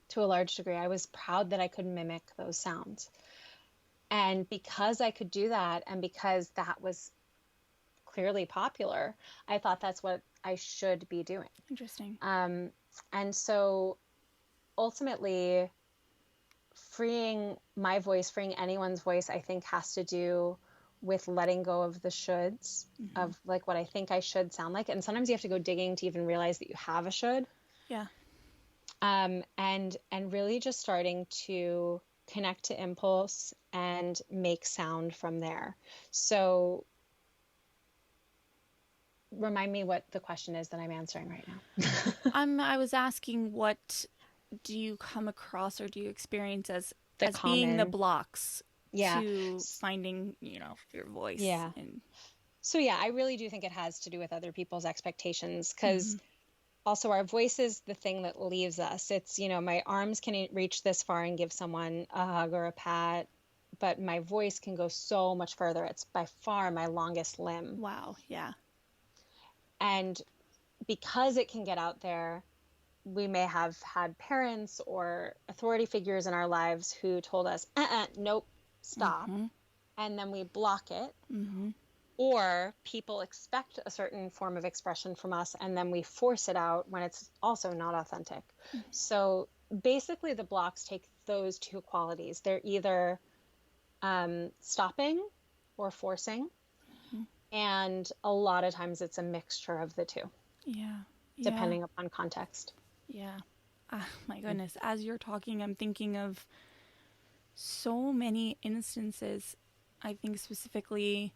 B: to a large degree. I was proud that I could mimic those sounds. And because I could do that, and because that was clearly popular, I thought that's what I should be doing.
A: Interesting.
B: And so ultimately, freeing my voice, freeing anyone's voice, I think has to do with letting go of the shoulds,
A: Mm-hmm.
B: of like what I think I should sound like. And sometimes you have to go digging to even realize that you have a should.
A: Yeah.
B: And really just starting to connect to impulse and make sound from there. So remind me what the question is that I'm answering right now.
A: I was asking, what do you come across or do you experience as
B: The
A: being the
B: common,
A: blocks
B: yeah.
A: to finding, your voice?
B: Yeah.
A: And
B: So yeah, I really do think it has to do with other people's expectations, because
A: Mhm.
B: also our voice is the thing that leaves us. It's, my arms can reach this far and give someone a hug or a pat, but my voice can go so much further. It's by far my longest limb.
A: Wow. Yeah.
B: And because it can get out there, we may have had parents or authority figures in our lives who told us, nope, stop.
A: Mm-hmm.
B: And then we block it.
A: Mm-hmm.
B: Or people expect a certain form of expression from us, and then we force it out when it's also not authentic.
A: Mm-hmm.
B: So basically, the blocks take those two qualities. They're either stopping or forcing.
A: Mm-hmm.
B: And a lot of times it's a mixture of the two,
A: Yeah.
B: depending upon context.
A: Yeah. My goodness. As you're talking, I'm thinking of so many instances. I think specifically,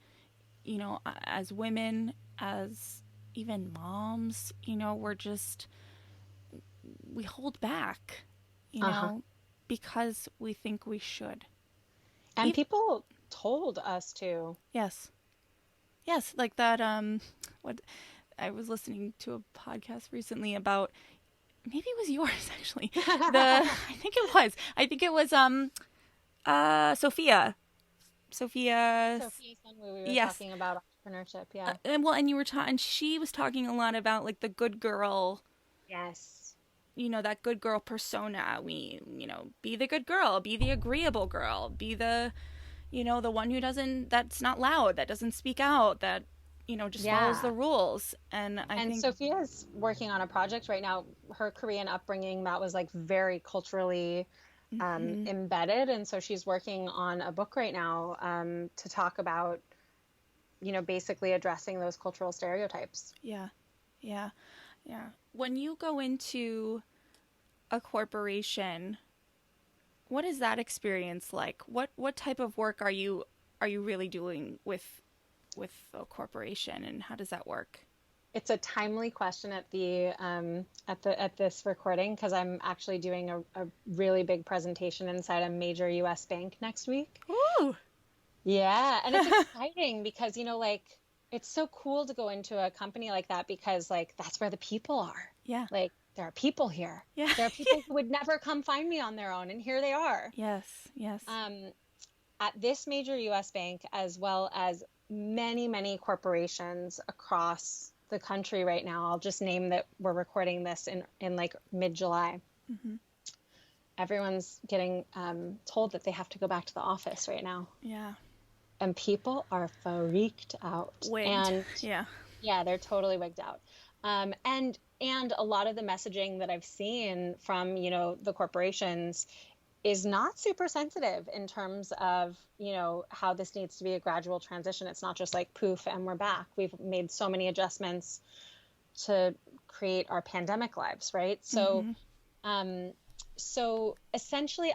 A: as women, as even moms, we hold back,
B: Uh-huh.
A: because we think we should.
B: And people told us to.
A: Yes. Yes, like that what I was listening to a podcast recently about maybe it was yours actually. I think it was Sophia. Sophia.
B: Sophie Sunwoo, we were
A: Yes.
B: talking about entrepreneurship. Yeah.
A: And you were talking, and she was talking a lot about like the good girl,
B: Yes.
A: that good girl persona. Be the good girl, be the agreeable girl, be the one that's not loud, that doesn't speak out, that, just follows the rules. And I think
B: Sophia's working on a project right now. Her Korean upbringing, that was like very culturally embedded. And so she's working on a book right now to talk about, basically addressing those cultural stereotypes.
A: Yeah. Yeah. Yeah. When you go into a corporation, what is that experience like? What type of work are you really doing with a corporation, and how does that work?
B: It's a timely question at the at this recording, because I'm actually doing a really big presentation inside a major US bank next week.
A: Ooh.
B: Yeah, and it's exciting because, like, it's so cool to go into a company like that, because like that's where the people are.
A: Yeah.
B: Like, there are people here.
A: Yeah.
B: There are people who would never come find me on their own, and here they are.
A: Yes. Yes.
B: At this major US bank, as well as many, many corporations across the country right now. I'll just name that we're recording this in like mid-July.
A: Mm-hmm.
B: Everyone's getting told that they have to go back to the office right now.
A: Yeah.
B: And people are freaked out.
A: Wigged.
B: And
A: yeah,
B: they're totally wigged out. And a lot of the messaging that I've seen from, the corporations is not super sensitive in terms of, how this needs to be a gradual transition. It's not just like poof and we're back. We've made so many adjustments to create our pandemic lives, right? So, so essentially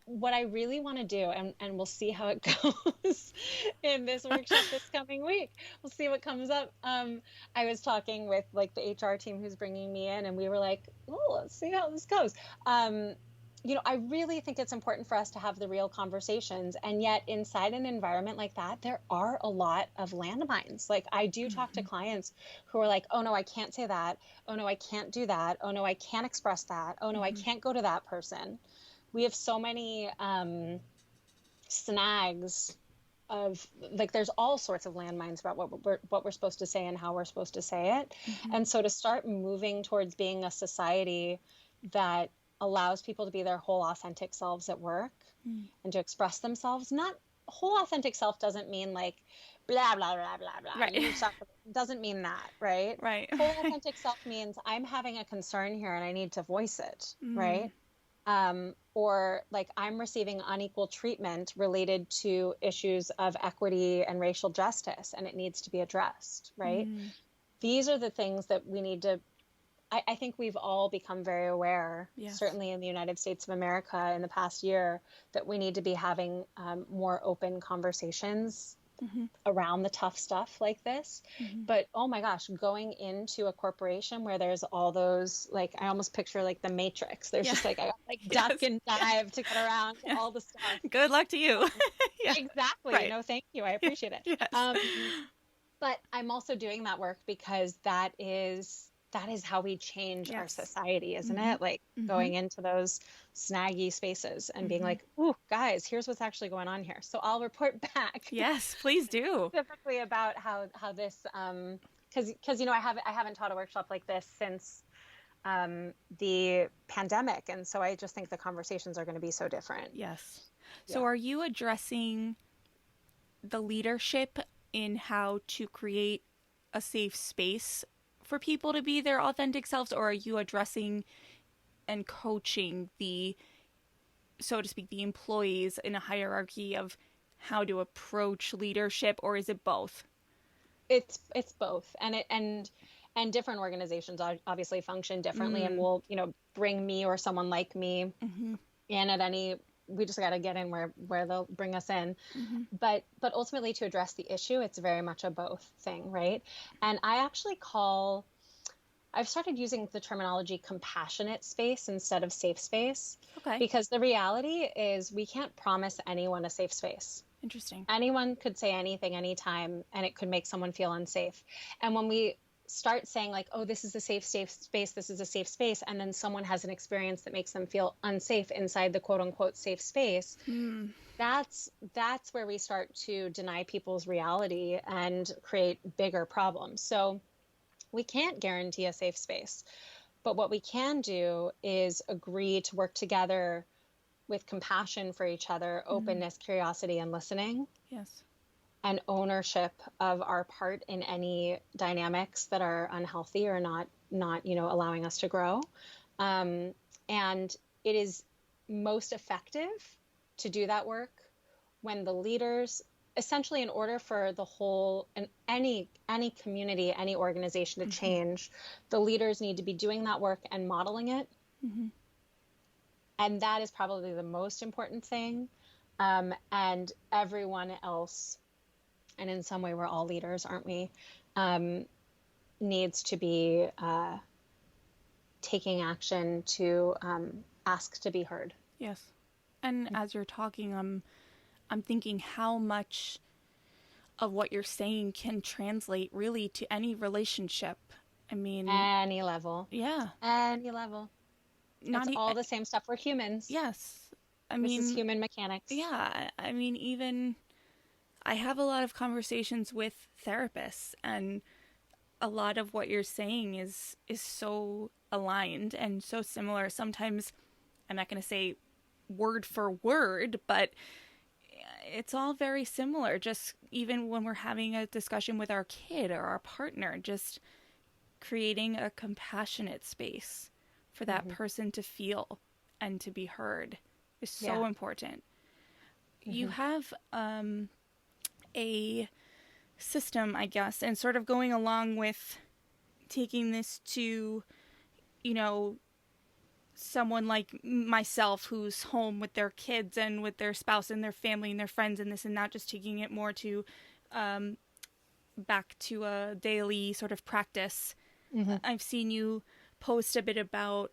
B: what I really want to do, and we'll see how it goes in this workshop this coming week. We'll see what comes up. I was talking with like the HR team who's bringing me in, and we were like, oh, let's see how this goes. I really think it's important for us to have the real conversations. And yet inside an environment like that, there are a lot of landmines. Like, I do talk to clients who are like, oh no, I can't say that. Oh no, I can't do that. Oh no, I can't express that. Oh no, I can't go to that person. We have so many snags of, like, there's all sorts of landmines about what we're supposed to say and how we're supposed to say it. And so to start moving towards being a society that allows people to be their whole authentic selves at work and to express themselves. Not whole authentic self doesn't mean like blah, blah, blah, blah, blah.
A: Right.
B: Doesn't mean that, right?
A: Right.
B: Whole authentic self means I'm having a concern here and I need to voice it, right? Or like, I'm receiving unequal treatment related to issues of equity and racial justice, and it needs to be addressed, right? These are the things that we need to, I think we've all become very aware, certainly in the United States of America in the past year, that we need to be having more open conversations around the tough stuff like this. But oh my gosh, going into a corporation where there's all those, like, I almost picture like the Matrix. There's just like, I duck and dive to get around all the stuff.
A: Good luck to you.
B: Exactly.
A: Right.
B: Thank you. I appreciate it.
A: Yes.
B: But I'm also doing that work because that is how we change our society, isn't it? Like, going into those snaggy spaces and being like, ooh, guys, here's what's actually going on here. So I'll report back.
A: Yes, please do.
B: Specifically about how this, because I haven't taught a workshop like this since the pandemic. And so I just think the conversations are going to be so different.
A: Yes. So are you addressing the leadership in how to create a safe space for people to be their authentic selves, or are you addressing and coaching the, so to speak, the employees in a hierarchy of how to approach leadership, or is it both?
B: It's both, and different organizations obviously function differently, and will bring me or someone like me in at any. We just got to get in where they'll bring us in. But ultimately, to address the issue, it's very much a both thing, right? And I've started using the terminology compassionate space instead of safe space.
A: Okay.
B: Because the reality is, we can't promise anyone a safe space.
A: Interesting.
B: Anyone could say anything anytime, and it could make someone feel unsafe. And when we start saying like, oh, this is a safe space, this is a safe space, and then someone has an experience that makes them feel unsafe inside the quote unquote safe space, that's where we start to deny people's reality and create bigger problems. So we can't guarantee a safe space, but what we can do is agree to work together with compassion for each other, openness, curiosity, and listening.
A: Yes.
B: And ownership of our part in any dynamics that are unhealthy or not, allowing us to grow. And it is most effective to do that work when the leaders, essentially, in order for the whole and any community, any organization to change, the leaders need to be doing that work and modeling it. And that is probably the most important thing. And everyone else, and in some way we're all leaders, aren't we, needs to be taking action to ask to be heard.
A: Yes. And as you're talking, I'm thinking how much of what you're saying can translate really to any relationship. I mean,
B: any level.
A: Yeah.
B: Any level. It's all the same stuff. We're humans.
A: Yes.
B: This is human mechanics.
A: Yeah. I mean, even I have a lot of conversations with therapists, and a lot of what you're saying is so aligned and so similar. Sometimes I'm not going to say word for word, but it's all very similar. Just even when we're having a discussion with our kid or our partner, just creating a compassionate space for that person to feel and to be heard is so important. You have a system, I guess, and sort of going along with taking this to, someone like myself who's home with their kids and with their spouse and their family and their friends and this and that, just taking it more to back to a daily sort of practice. I've seen you post a bit about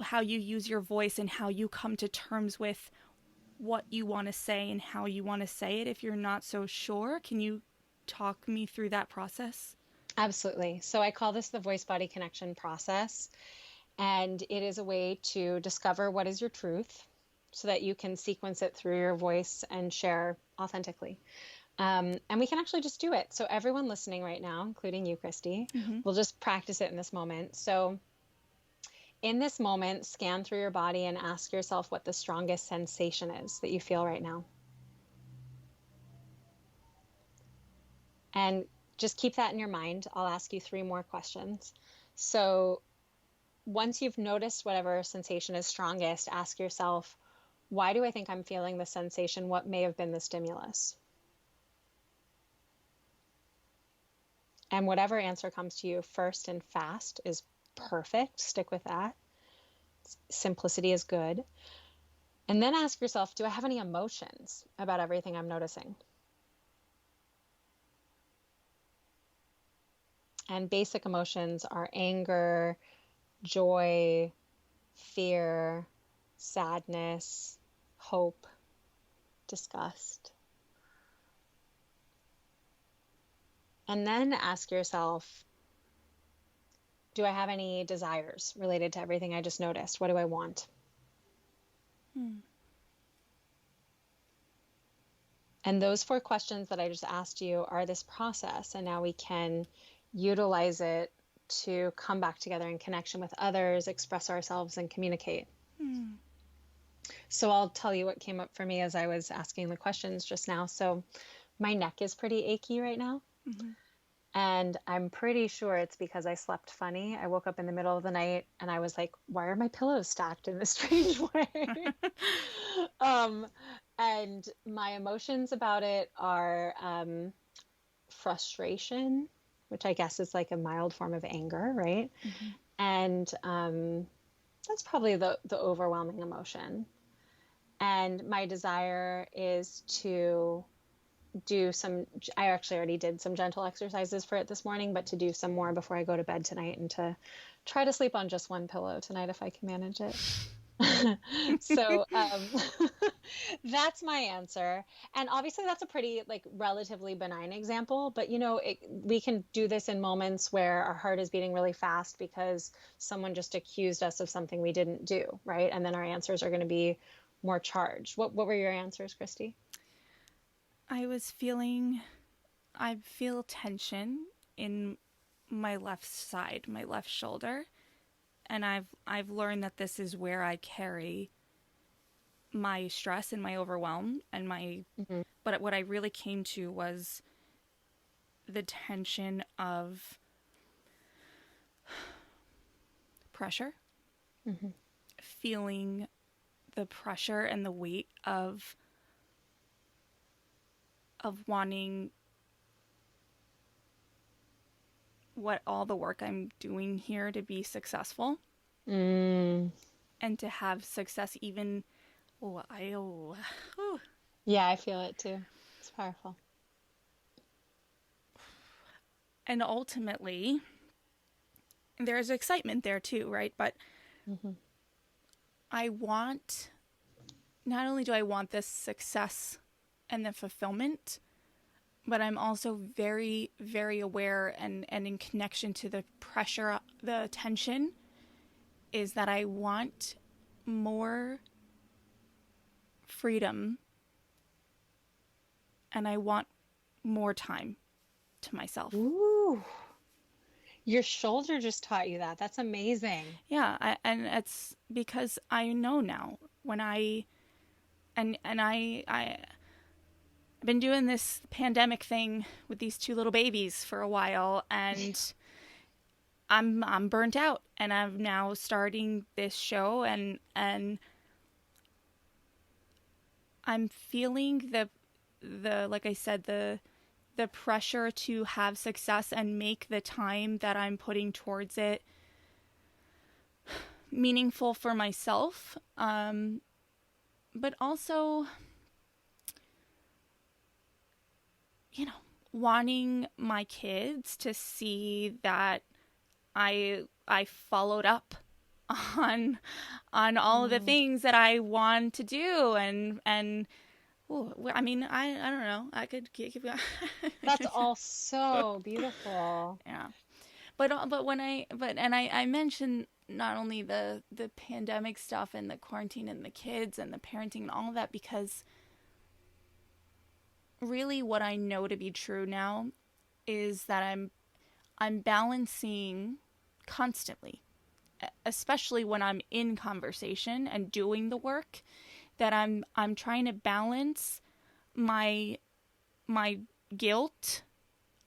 A: how you use your voice and how you come to terms with what you want to say and how you want to say it if you're not so sure. Can you talk me through that process?
B: Absolutely. So I call this the voice-body connection process. And it is a way to discover what is your truth so that you can sequence it through your voice and share authentically. And we can actually just do it. So everyone listening right now, including you, Christy, will just practice it in this moment. So in this moment, scan through your body and ask yourself what the strongest sensation is that you feel right now. And just keep that in your mind. I'll ask you 3 more questions. So once you've noticed whatever sensation is strongest, ask yourself, why do I think I'm feeling this sensation? What may have been the stimulus? And whatever answer comes to you first and fast is perfect. Stick with that. Simplicity is good. And then ask yourself, do I have any emotions about everything I'm noticing? And basic emotions are anger, joy, fear, sadness, hope, disgust. And then ask yourself, do I have any desires related to everything I just noticed? What do I want? And those 4 questions that I just asked you are this process. And now we can utilize it to come back together in connection with others, express ourselves, and communicate. So I'll tell you what came up for me as I was asking the questions just now. So my neck is pretty achy right now. And I'm pretty sure it's because I slept funny. I woke up in the middle of the night and I was like, why are my pillows stacked in this strange way? And my emotions about it are frustration, which I guess is like a mild form of anger, right? And that's probably the overwhelming emotion. And my desire is to do some, I actually already did some gentle exercises for it this morning, but to do some more before I go to bed tonight and to try to sleep on just one pillow tonight if I can manage it. So that's my answer. And obviously that's a pretty like relatively benign example, but we can do this in moments where our heart is beating really fast because someone just accused us of something we didn't do, right? And then our answers are going to be more charged. What were your answers, Christy?
A: I feel tension in my left side, my left shoulder, and I've learned that this is where I carry my stress and my overwhelm and my
B: Hmm.
A: but what I really came to was the tension of pressure,
B: Hmm.
A: feeling the pressure and the weight of wanting what all the work I'm doing here to be successful
B: Mm.
A: and to have success even whew.
B: Yeah, I feel it too. It's powerful.
A: And ultimately there's excitement there too, right? But
B: Hmm.
A: I want not only do I want this success and the fulfillment, but I'm also very, very aware and in connection to the pressure, the tension, is that I want more freedom and I want more time to myself.
B: Ooh, your shoulder just taught you that. That's amazing.
A: And it's because I know now when I've been doing this pandemic thing with these two little babies for a while, and I'm burnt out, and I'm now starting this show, and I'm feeling the like I said the pressure to have success and make the time that I'm putting towards it meaningful for myself, but also, you know, wanting my kids to see that I followed up on all of the
B: Mm.
A: things that I want to do and ooh, I mean I don't know, I could keep going.
B: That's all so beautiful.
A: Yeah, but when I mentioned not only the pandemic stuff and the quarantine and the kids and the parenting and all of that because really what I know to be true now is that I'm balancing constantly, especially when I'm in conversation and doing the work, that I'm trying to balance my my guilt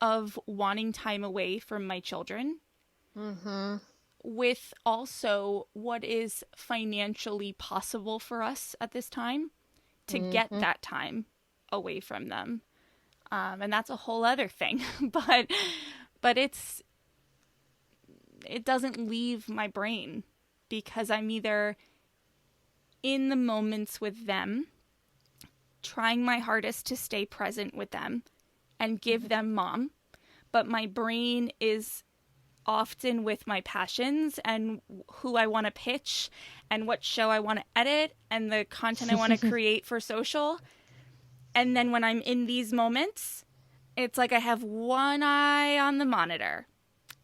A: of wanting time away from my children
B: Hmm.
A: with also what is financially possible for us at this time to get
B: Hmm.
A: that time away from them. And that's a whole other thing. But it doesn't leave my brain because I'm either in the moments with them, trying my hardest to stay present with them and give them mom, but my brain is often with my passions and who I want to pitch and what show I want to edit and the content I want to create for social. And then when I'm in these moments, it's like I have one eye on the monitor.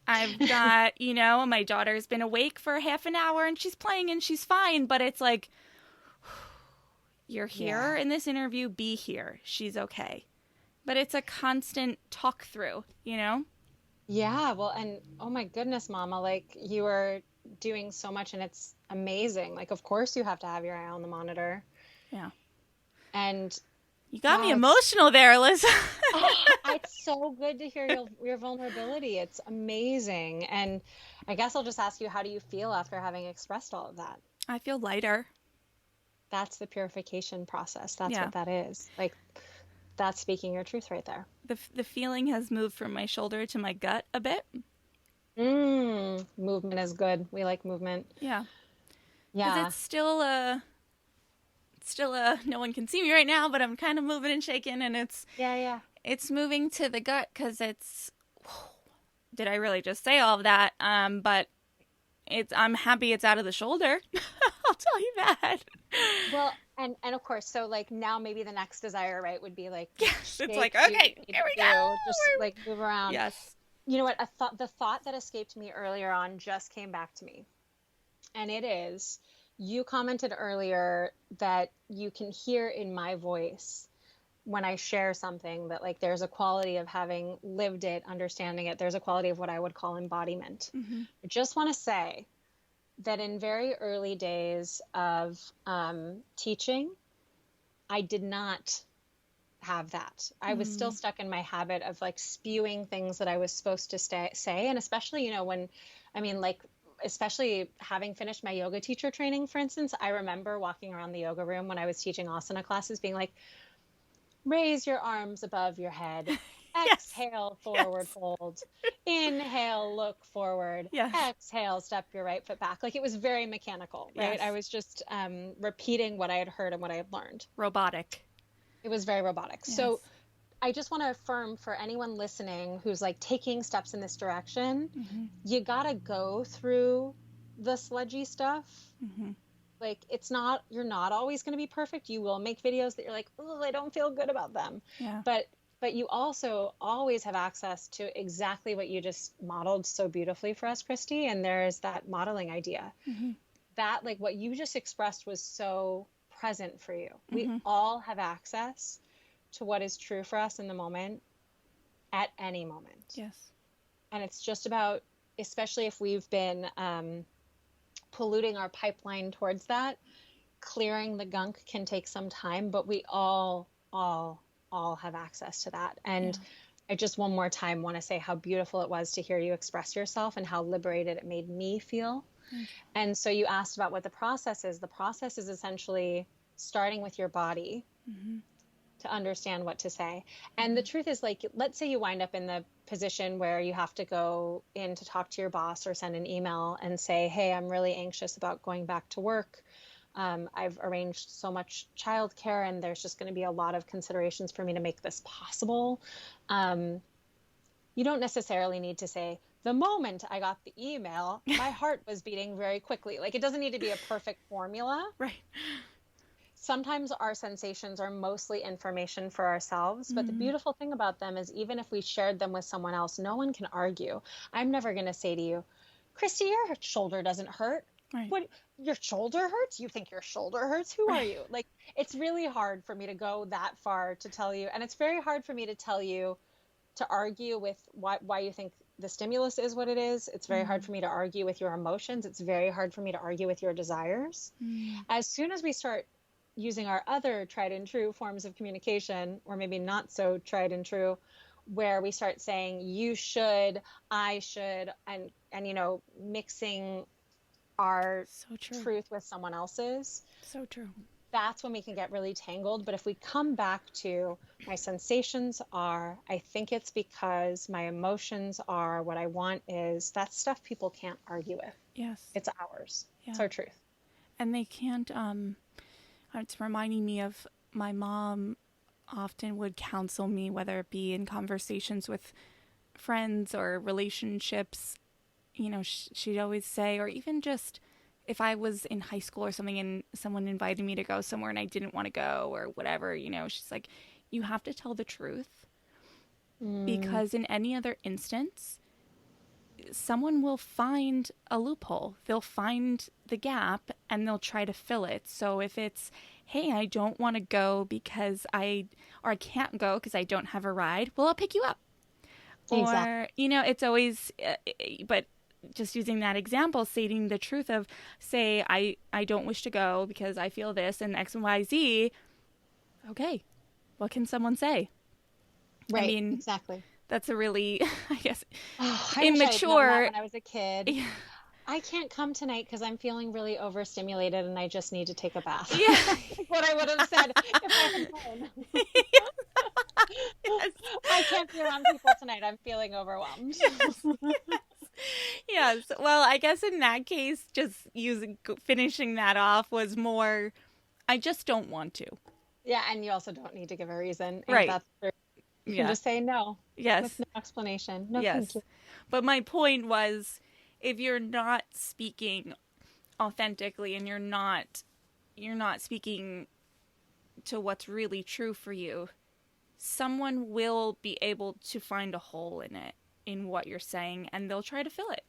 A: I've got, my daughter's been awake for half an hour and she's playing and she's fine, but it's like, you're here
B: Yeah.
A: in this interview, be here. She's okay. But it's a constant talk through.
B: Yeah. Well, and oh my goodness, Mama, like you are doing so much and it's amazing. Like, of course you have to have your eye on the monitor.
A: Yeah.
B: And
A: You got me
B: it's
A: emotional there, Elissa.
B: it's so good to hear your vulnerability. It's amazing. And I guess I'll just ask you, how do you feel after having expressed all of that?
A: I feel lighter.
B: That's the purification process. That's
A: Yeah.
B: what that is. Like, that's speaking your truth right there.
A: The feeling has moved from my shoulder to my gut a bit.
B: Movement is good. We like movement.
A: Yeah. Because
B: Yeah.
A: it's still no one can see me right now, but I'm kind of moving and shaking and
B: Yeah, yeah.
A: it's moving to the gut because did I really just say all of that? But I'm happy it's out of the shoulder. I'll tell you that.
B: Well, and of course, so like now maybe the next desire, right, would be like,
A: Yes, it's
B: shake,
A: like,
B: do what
A: okay,
B: you need
A: here we
B: to do, just
A: go.
B: like move around.
A: Yes.
B: You know what? The thought that escaped me earlier on just came back to me. And it is, you commented earlier that you can hear in my voice when I share something that like there's a quality of having lived it, understanding it. There's a quality of what I would call embodiment.
A: Mm-hmm.
B: I just want to say that in very early days of teaching, I did not have that. I was still stuck in my habit of like spewing things that I was supposed to say. And especially, you know, when, I mean, like, especially having finished my yoga teacher training, for instance, I remember walking around the yoga room when I was teaching asana classes being like, raise your arms above your head.
A: Yes.
B: Exhale, forward fold. Inhale, look forward.
A: Yes.
B: Exhale, step your right foot back. Like it was very mechanical, right?
A: Yes.
B: I was just repeating what I had heard and what I had learned.
A: Robotic.
B: It was very robotic.
A: Yes.
B: So I just want to affirm for anyone listening who's like taking steps in this direction, you got to go through the sludgy stuff. Like you're not always going to be perfect. You will make videos that you're like, oh, I don't feel good about them.
A: Yeah.
B: But you also always have access to exactly what you just modeled so beautifully for us, Christy. And there's that modeling idea that like what you just expressed was so present for you. We all have access to what is true for us in the moment at any moment.
A: Yes.
B: And it's just about, especially if we've been polluting our pipeline towards that, clearing the gunk can take some time, but we all have access to that. And I just one more time want to say how beautiful it was to hear you express yourself and how liberated it made me feel. And so you asked about what the process is. The process is essentially starting with your body to understand what to say. And the truth is, like, let's say you wind up in the position where you have to go in to talk to your boss or send an email and say, hey, I'm really anxious about going back to work. I've arranged so much childcare and there's just going to be a lot of considerations for me to make this possible. You don't necessarily need to say, the moment I got the email, my heart was beating very quickly. Like, it doesn't need to be a perfect formula.
A: Right.
B: Sometimes our sensations are mostly information for ourselves, but the beautiful thing about them is even if we shared them with someone else, no one can argue. I'm never going to say to you, Christy, your shoulder doesn't hurt.
A: Right.
B: What, your shoulder hurts? You think your shoulder hurts? Who are you? Like, it's really hard for me to go that far to tell you. And it's very hard for me to tell you to argue with why you think the stimulus is what it is. It's very hard for me to argue with your emotions. It's very hard for me to argue with your desires. As soon as we start using our other tried and true forms of communication, or maybe not so tried and true, where we start saying you should, I should, and you know, mixing our truth with someone else's.
A: So true.
B: That's when we can get really tangled. But if we come back to my sensations are, I think it's because my emotions are, what I want is, that stuff people can't argue with.
A: Yes.
B: It's ours. It's our truth.
A: And they can't, it's reminding me of my mom often would counsel me, whether it be in conversations with friends or relationships, you know, she'd always say, or even just if I was in high school or something and someone invited me to go somewhere and I didn't want to go or whatever, you know, she's like, you have to tell the truth because in any other instance, someone will find a loophole. They'll find the gap and they'll try to fill it. So if it's, hey, I don't want to go because I can't go because I don't have a ride, well, I'll pick you up.
B: Exactly.
A: Or, you know, it's always, but just using that example, stating the truth of, say, I don't wish to go because I feel this and X and Y, Z. Okay. What can someone say?
B: Right.
A: I mean,
B: exactly.
A: That's a really, I guess,
B: I
A: immature.
B: wish I had known that when I was a kid.
A: Yeah.
B: I can't come tonight because I'm feeling really overstimulated and I just need to take a bath.
A: Yeah.
B: What I would have said if I had known.
A: Yes.
B: I can't be around people tonight. I'm feeling overwhelmed.
A: Yes. Yes. Well, I guess in that case, just finishing that off was more, I just don't want to.
B: Yeah, and you also don't need to give a reason.
A: Right.
B: That's true. You can just say no.
A: Yes.
B: With no explanation. No,
A: yes.
B: thank you.
A: But my point was, if you're not speaking authentically and you're not speaking to what's really true for you, someone will be able to find a hole in it, in what you're saying, and they'll try to fill it.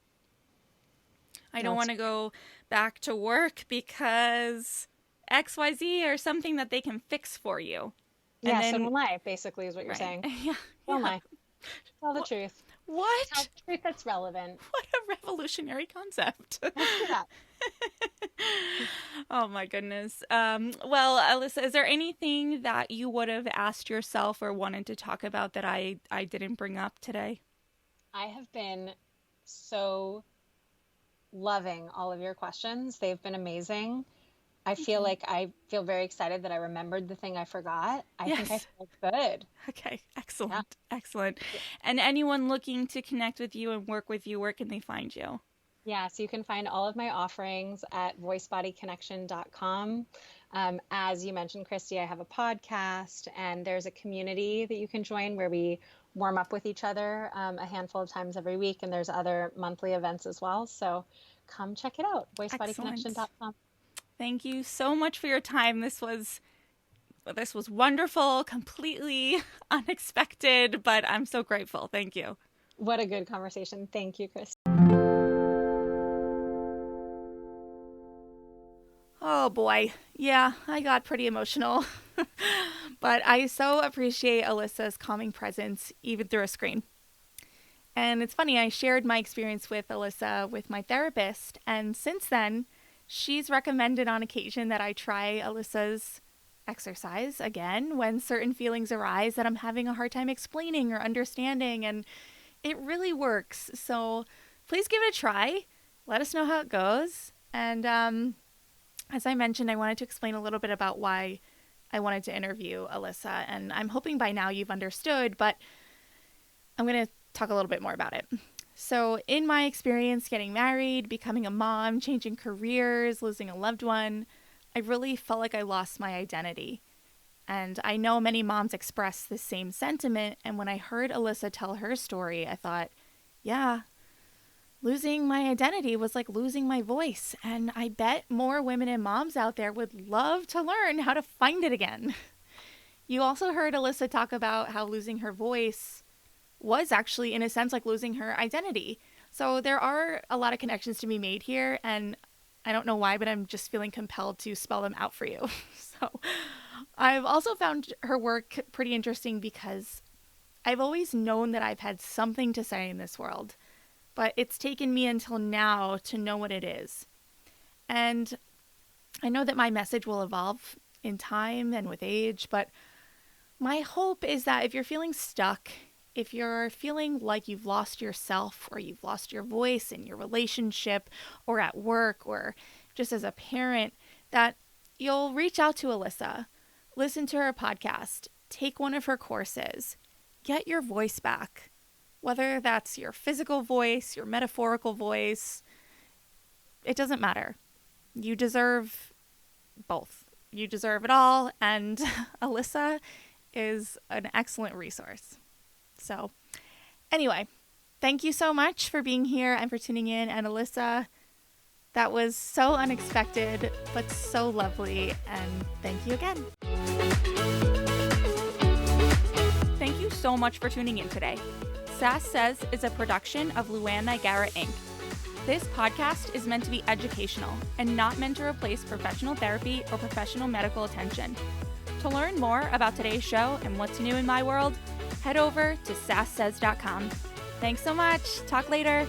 A: I don't want to go back to work because XYZ or something that they can fix for you.
B: Yeah, so don't lie, basically, is what you're saying.
A: Yeah.
B: Don't lie. Tell the truth.
A: What?
B: Tell the truth that's relevant.
A: What a revolutionary concept.
B: Yeah.
A: Oh my goodness. Well, Elissa, is there anything that you would have asked yourself or wanted to talk about that I didn't bring up today?
B: I have been so loving all of your questions. They've been amazing. I feel very excited that I remembered the thing I forgot. I think I feel good.
A: Okay, excellent. Yeah. Excellent. And anyone looking to connect with you and work with you, where can they find you?
B: Yeah, so you can find all of my offerings at voicebodyconnection.com. As you mentioned, Christy, I have a podcast, and there's a community that you can join where we warm up with each other a handful of times every week, and there's other monthly events as well. So come check it out, voicebodyconnection.com.
A: Thank you so much for your time. This was wonderful, completely unexpected, but I'm so grateful. Thank you.
B: What a good conversation. Thank you, Christy.
A: Oh boy. Yeah, I got pretty emotional. But I so appreciate Elissa's calming presence, even through a screen. And it's funny, I shared my experience with Elissa with my therapist, and since then, she's recommended on occasion that I try Elissa's exercise again when certain feelings arise that I'm having a hard time explaining or understanding, and it really works. So please give it a try. Let us know how it goes. And as I mentioned, I wanted to explain a little bit about why I wanted to interview Elissa, and I'm hoping by now you've understood, but I'm going to talk a little bit more about it. So in my experience getting married, becoming a mom, changing careers, losing a loved one, I really felt like I lost my identity. And I know many moms express the same sentiment, and when I heard Elissa tell her story, I thought, yeah, losing my identity was like losing my voice, and I bet more women and moms out there would love to learn how to find it again. You also heard Elissa talk about how losing her voice was actually, in a sense, like losing her identity. So there are a lot of connections to be made here, and I don't know why, but I'm just feeling compelled to spell them out for you. So I've also found her work pretty interesting because I've always known that I've had something to say in this world, but it's taken me until now to know what it is. And I know that my message will evolve in time and with age, but my hope is that if you're feeling stuck, if you're feeling like you've lost yourself or you've lost your voice in your relationship or at work or just as a parent, that you'll reach out to Elissa, listen to her podcast, take one of her courses, get your voice back. Whether that's your physical voice, your metaphorical voice, it doesn't matter. You deserve both. You deserve it all, and Elissa is an excellent resource. So anyway, thank you so much for being here and for tuning in. And Elissa, that was so unexpected, but so lovely. And thank you again. Thank you so much for tuning in today. Sass Says is a production of Luann Nigara, Inc. This podcast is meant to be educational and not meant to replace professional therapy or professional medical attention. To learn more about today's show and what's new in my world, head over to sasssays.com. Thanks so much. Talk later.